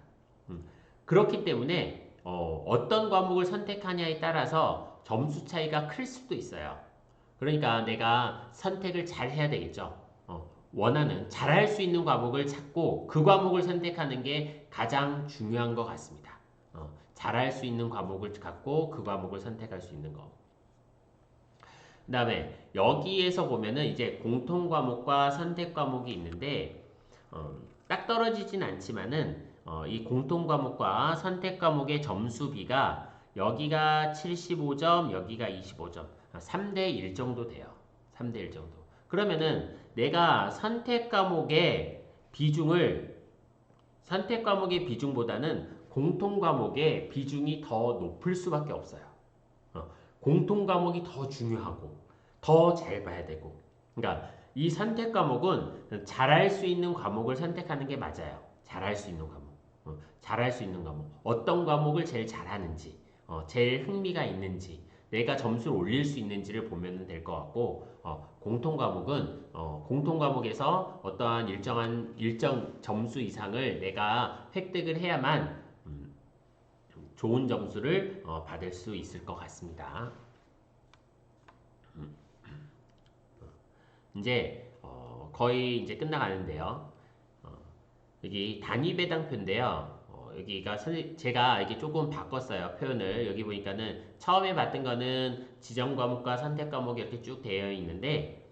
그렇기 때문에 어떤 과목을 선택하냐에 따라서 점수 차이가 클 수도 있어요. 그러니까 내가 선택을 잘 해야 되겠죠. 원하는 잘할 수 있는 과목을 찾고 그 과목을 선택하는 게 가장 중요한 것 같습니다. 잘할 수 있는 과목을 갖고 그 과목을 선택할 수 있는 거. 그 다음에 여기에서 보면은 이제 공통 과목과 선택 과목이 있는데 딱 떨어지진 않지만은 이 공통 과목과 선택 과목의 점수비가 여기가 75점, 여기가 25점, 3대 1 정도 돼요. 3대 1 정도. 그러면은 내가 선택 과목의 비중보다는 공통 과목의 비중이 더 높을 수밖에 없어요. 공통 과목이 더 중요하고 더 잘 봐야 되고. 그러니까 이 선택 과목은 잘할 수 있는 과목을 선택하는 게 맞아요. 잘할 수 있는 과목. 잘할 수 있는 과목. 어떤 과목을 제일 잘하는지, 제일 흥미가 있는지, 내가 점수를 올릴 수 있는지를 보면 될 것 같고, 공통 과목은 공통 과목에서 어떠한 일정 점수 이상을 내가 획득을 해야만 좋은 점수를 받을 수 있을 것 같습니다. 이제 거의 이제 끝나가는데요. 여기 단위배당표인데요. 여기가 제가 이게 조금 바꿨어요. 표현을. 여기 보니까는 처음에 봤던 거는 지정 과목과 선택 과목이 이렇게 쭉 되어 있는데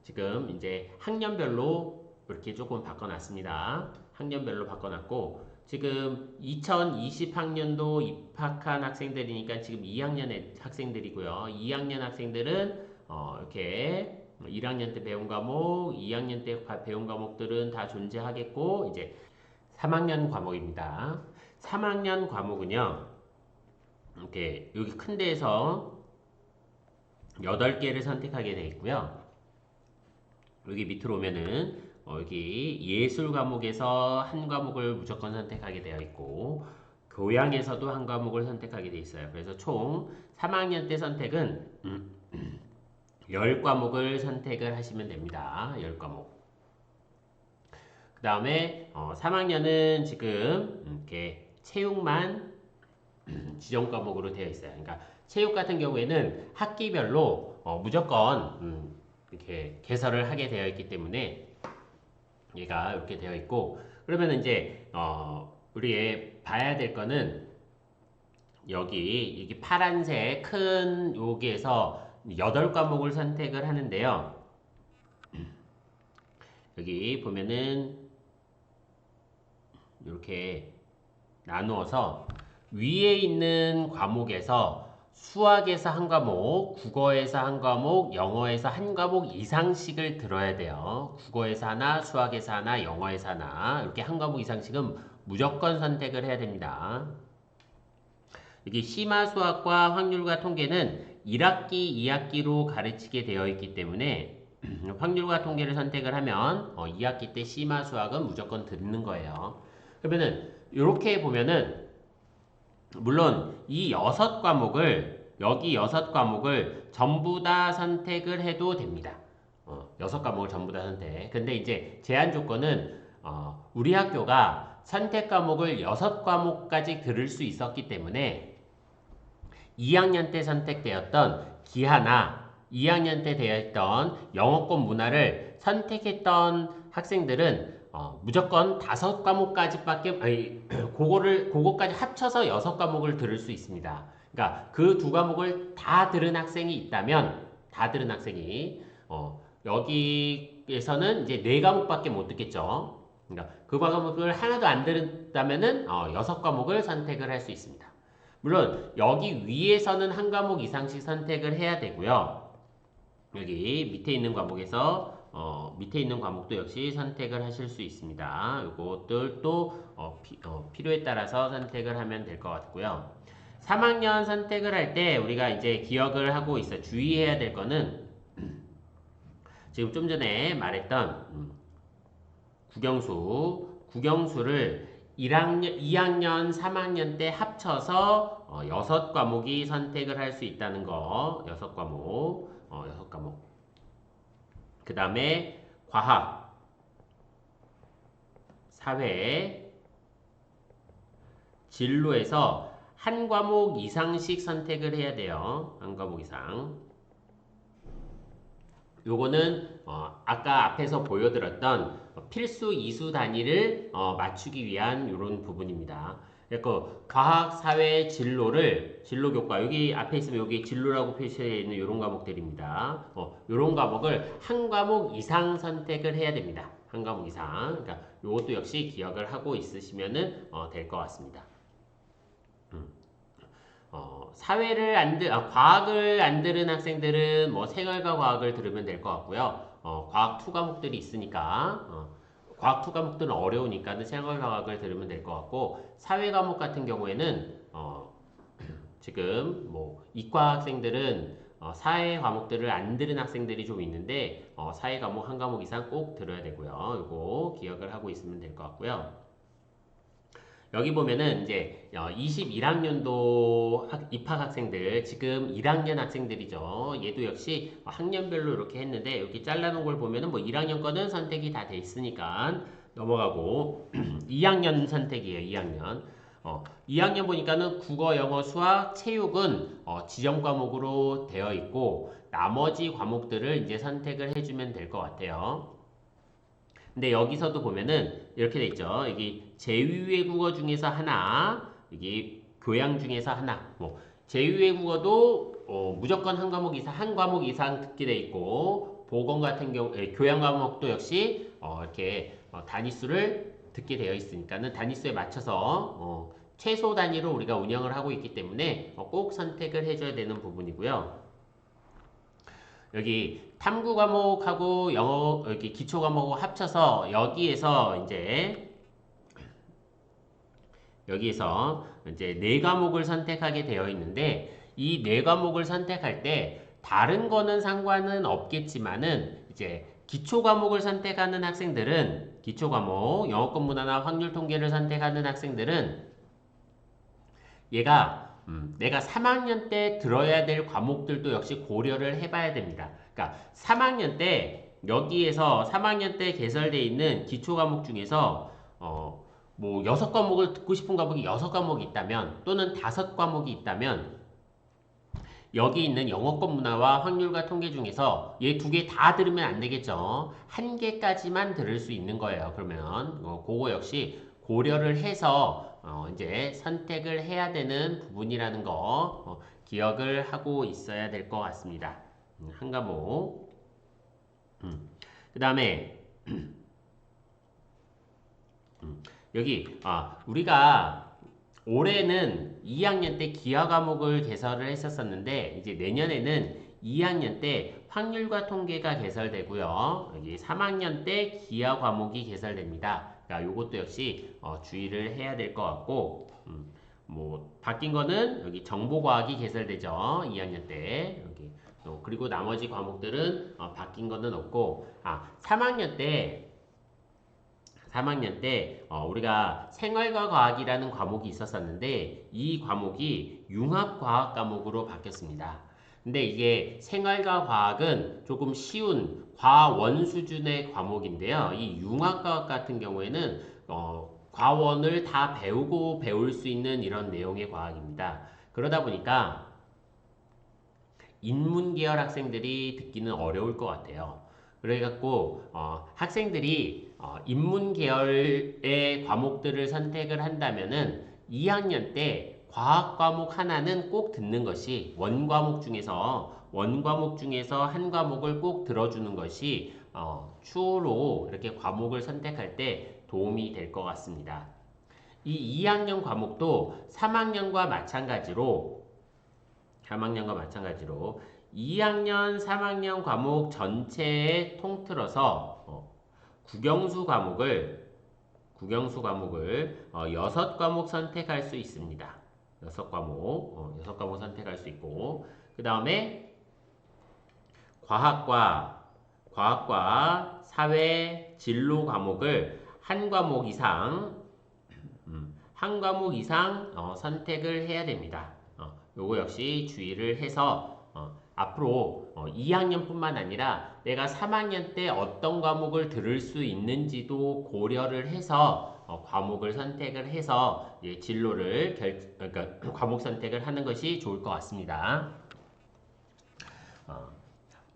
지금 이제 학년별로 이렇게 조금 바꿔놨습니다. 학년별로 바꿔놨고 지금 2020학년도 입학한 학생들이니까 지금 2학년의 학생들이고요. 2학년 학생들은 이렇게 1학년 때 배운 과목, 2학년 때 배운 과목들은 다 존재하겠고 이제 3학년 과목입니다. 3학년 과목은요. 이렇게 여기 큰 데에서 8개를 선택하게 되어 있고요. 여기 밑으로 오면은 여기 예술 과목에서 한 과목을 무조건 선택하게 되어 있고 교양에서도 한 과목을 선택하게 되어 있어요. 그래서 총 3학년 때 선택은 10과목을 선택을 하시면 됩니다. 10과목. 그 다음에 3학년은 지금 이렇게 체육만 지정 과목으로 되어 있어요. 그러니까 체육 같은 경우에는 학기별로 무조건 이렇게 개설을 하게 되어 있기 때문에 얘가 이렇게 되어 있고 그러면 이제 우리 봐야 될 거는 여기 파란색 큰 여기에서 8과목을 선택을 하는데요. 여기 보면은 이렇게 나누어서 위에 있는 과목에서 수학에서 한 과목, 국어에서 한 과목, 영어에서 한 과목 이상씩을 들어야 돼요. 국어에서 하나, 수학에서 하나, 영어에서 하나 이렇게 한 과목 이상씩은 무조건 선택을 해야 됩니다. 여기 심화수학과 확률과 통계는 1학기, 2학기로 가르치게 되어 있기 때문에 확률과 통계를 선택을 하면 2학기 때 심화수학은 무조건 듣는 거예요. 그러면은 이렇게 보면은 물론 이 6과목을 여기 6과목을 전부 다 선택을 해도 됩니다. 6과목을 전부 다 선택. 근데 이제 제한 조건은 우리 학교가 선택 과목을 6과목까지 들을 수 있었기 때문에 2학년 때 선택되었던 기하나 2학년 때 되어 있던 영어권 문화를 선택했던 학생들은 무조건 5과목까지밖에 아니 그거까지 합쳐서 6과목을 들을 수 있습니다. 그러니까 그 2과목을 다 들은 학생이 있다면 다 들은 학생이 여기에서는 이제 4과목밖에 못 듣겠죠. 그러니까 그 과목을 하나도 안 들었다면은 6과목을 선택을 할 수 있습니다. 물론 여기 위에서는 한 과목 이상씩 선택을 해야 되고요. 여기 밑에 있는 과목에서 밑에 있는 과목도 역시 선택을 하실 수 있습니다. 이것들도 필요에 따라서 선택을 하면 될 것 같고요. 3학년 선택을 할 때 우리가 이제 기억을 하고 있어 주의해야 될 거는 지금 좀 전에 말했던 국영수를 2학년, 3학년 때 합쳐서 6과목이 선택을 할 수 있다는 거. 6과목. 6과목. 그 다음에 과학, 사회, 진로에서 한 과목 이상씩 선택을 해야 돼요. 한 과목 이상. 요거는 아까 앞에서 보여드렸던 필수 이수 단위를 맞추기 위한 이런 부분입니다. 그 과학, 사회, 진로 교과 여기 앞에 있으면 여기 진로라고 표시되어 있는 이런 과목들입니다. 이런 과목을 한 과목 이상 선택을 해야 됩니다. 한 과목 이상. 그러니까 이것도 역시 기억을 하고 있으시면은 될 것 같습니다. 과학을 안 들은 학생들은 뭐 생활과 과학을 들으면 될 것 같고요. 과학 2 과목들이 있으니까 과학 2 과목들은 어려우니까는 생활과 과학을 들으면 될 것 같고 사회 과목 같은 경우에는 지금 뭐 이과 학생들은 사회 과목들을 안 들은 학생들이 좀 있는데 사회 과목 한 과목 이상 꼭 들어야 되고요. 이거 기억을 하고 있으면 될 것 같고요. 여기 보면은 이제 21학년도 입학 학생들 지금 1학년 학생들이죠. 얘도 역시 학년별로 이렇게 했는데 여기 잘라놓은 걸 보면은 뭐 1학년 거는 선택이 다 돼 있으니까 넘어가고 2학년 선택이에요. 2학년. 2학년 보니까는 국어, 영어, 수학, 체육은 지정 과목으로 되어 있고 나머지 과목들을 이제 선택을 해주면 될 것 같아요. 근데 여기서도 보면은 이렇게 돼 있죠. 여기 제2외국어 중에서 하나, 여기 교양 중에서 하나. 뭐 제2외국어도 무조건 한 과목 이상 듣게 돼 있고 보건 같은 경우 교양 과목도 역시 이렇게 단위수를 듣게 되어 있으니까는 단위수에 맞춰서 최소 단위로 우리가 운영을 하고 있기 때문에 꼭 선택을 해줘야 되는 부분이고요. 여기 탐구 과목하고 영어 여기 기초 과목하고 합쳐서 여기에서 이제 4과목을 선택하게 되어 있는데 이 4과목을 선택할 때 다른 거는 상관은 없겠지만은 이제 기초 과목을 선택하는 학생들은 기초 과목, 영어권 문화나 확률 통계를 선택하는 학생들은 얘가 내가 3학년 때 들어야 될 과목들도 역시 고려를 해봐야 됩니다. 그러니까 3학년 때 여기에서 3학년 때 개설되어 있는 기초 과목 중에서 뭐 6과목을 듣고 싶은 과목이 6과목이 있다면 또는 5과목이 있다면 여기 있는 영어권 문화와 확률과 통계 중에서 얘 2개 다 들으면 안 되겠죠. 1개까지만 들을 수 있는 거예요. 그러면 그거 역시 고려를 해서 이제 선택을 해야 되는 부분이라는 거 기억을 하고 있어야 될 것 같습니다. 한 과목. 그 다음에 여기 우리가 올해는 2학년 때 기하 과목을 개설을 했었었는데 이제 내년에는 2학년 때 확률과 통계가 개설되고요. 여기 3학년 때 기하 과목이 개설됩니다. 그러니까 요것도 역시 주의를 해야 될 것 같고 뭐 바뀐 거는 여기 정보과학이 개설되죠. 2학년 때 여기 그리고 나머지 과목들은 바뀐 거는 없고 3학년 때 우리가 생활과 과학이라는 과목이 있었었는데 이 과목이 융합과학 과목으로 바뀌었습니다. 근데 이게 생활과 과학은 조금 쉬운 과원 수준의 과목인데요. 이 융합과학 같은 경우에는 과원을 다 배우고 배울 수 있는 이런 내용의 과학입니다. 그러다 보니까 인문계열 학생들이 듣기는 어려울 것 같아요. 그래갖고 학생들이 인문 계열의 과목들을 선택을 한다면은 2학년 때 과학 과목 하나는 꼭 듣는 것이 원 과목 중에서 한 과목을 꼭 들어주는 것이 추후로 이렇게 과목을 선택할 때 도움이 될 것 같습니다. 이 2학년 과목도 3학년과 마찬가지로 2학년, 3학년 과목 전체에 통틀어서 국영수 과목을 6과목 선택할 수 있습니다. 6과목 선택할 수 있고 그 다음에 과학과 사회, 진로 과목을 한 과목 이상 선택을 해야 됩니다. 요거 역시 주의를 해서 앞으로 2학년뿐만 아니라 내가 3학년 때 어떤 과목을 들을 수 있는지도 고려를 해서 과목을 선택을 해서 진로를 그러니까 과목 선택을 하는 것이 좋을 것 같습니다.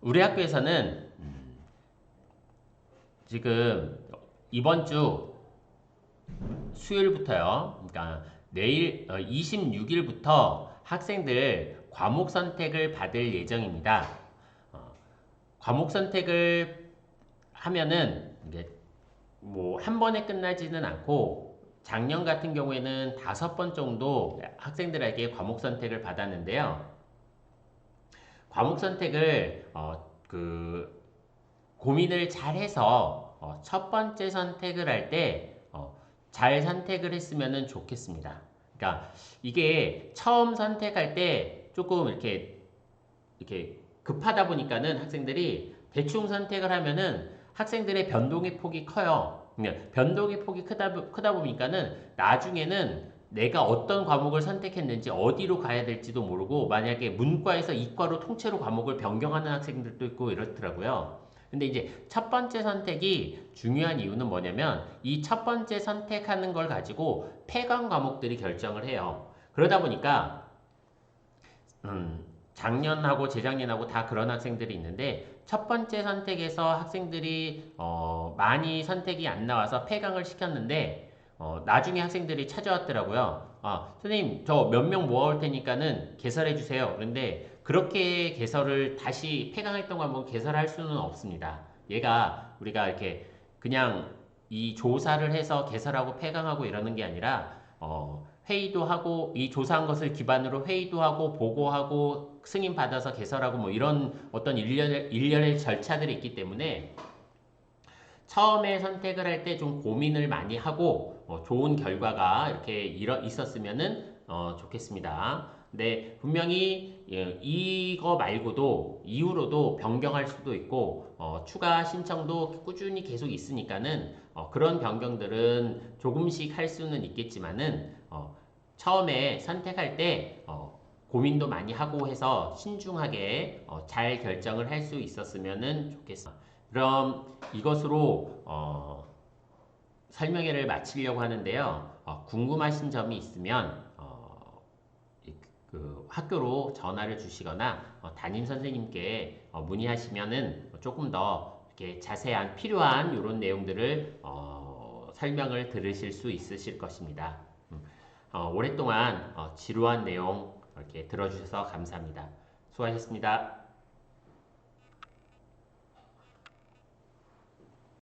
우리 학교에서는 지금 이번 주 수요일부터요. 그러니까 내일 26일부터 학생들 과목 선택을 받을 예정입니다. 과목 선택을 하면은 이게 뭐 한 번에 끝나지는 않고 작년 같은 경우에는 5번 정도 학생들에게 과목 선택을 받았는데요. 과목 선택을 고민을 잘 해서 첫 번째 선택을 할 때 잘 선택을 했으면 좋겠습니다. 그러니까 이게 처음 선택할 때 조금 이렇게 급하다 보니까는 학생들이 대충 선택을 하면은 학생들의 변동의 폭이 커요. 변동의 폭이 크다 보니까는 나중에는 내가 어떤 과목을 선택했는지 어디로 가야 될지도 모르고 만약에 문과에서 이과로 통째로 과목을 변경하는 학생들도 있고 이렇더라고요. 근데 이제 첫 번째 선택이 중요한 이유는 뭐냐면 이 첫 번째 선택하는 걸 가지고 폐강 과목들이 결정을 해요. 그러다 보니까 작년하고 재작년하고 다 그런 학생들이 있는데 첫 번째 선택에서 학생들이 많이 선택이 안 나와서 폐강을 시켰는데 나중에 학생들이 찾아왔더라고요. 선생님 저 몇 명 모아올 테니까는 개설해 주세요. 그런데 그렇게 개설을 다시 폐강했던 과목을 개설할 수는 없습니다. 얘가 우리가 이렇게 그냥 이 조사를 해서 개설하고 폐강하고 이러는 게 아니라 회의도 하고 이 조사한 것을 기반으로 회의도 하고 보고하고 승인 받아서 개설하고 뭐 이런 어떤 일련의 절차들이 있기 때문에 처음에 선택을 할 때 좀 고민을 많이 하고 좋은 결과가 이렇게 있었으면은 좋겠습니다. 근데 분명히 이거 말고도 이후로도 변경할 수도 있고 추가 신청도 꾸준히 계속 있으니까는 그런 변경들은 조금씩 할 수는 있겠지만은 처음에 선택할 때 고민도 많이 하고 해서 신중하게 잘 결정을 할 수 있었으면 좋겠어. 그럼 이것으로 설명회를 마치려고 하는데요. 궁금하신 점이 있으면 그 학교로 전화를 주시거나 담임 선생님께 문의하시면은 조금 더 이렇게 자세한 필요한 이런 내용들을 설명을 들으실 수 있으실 것입니다. 오랫동안 지루한 내용 이렇게 들어주셔서 감사합니다. 수고하셨습니다.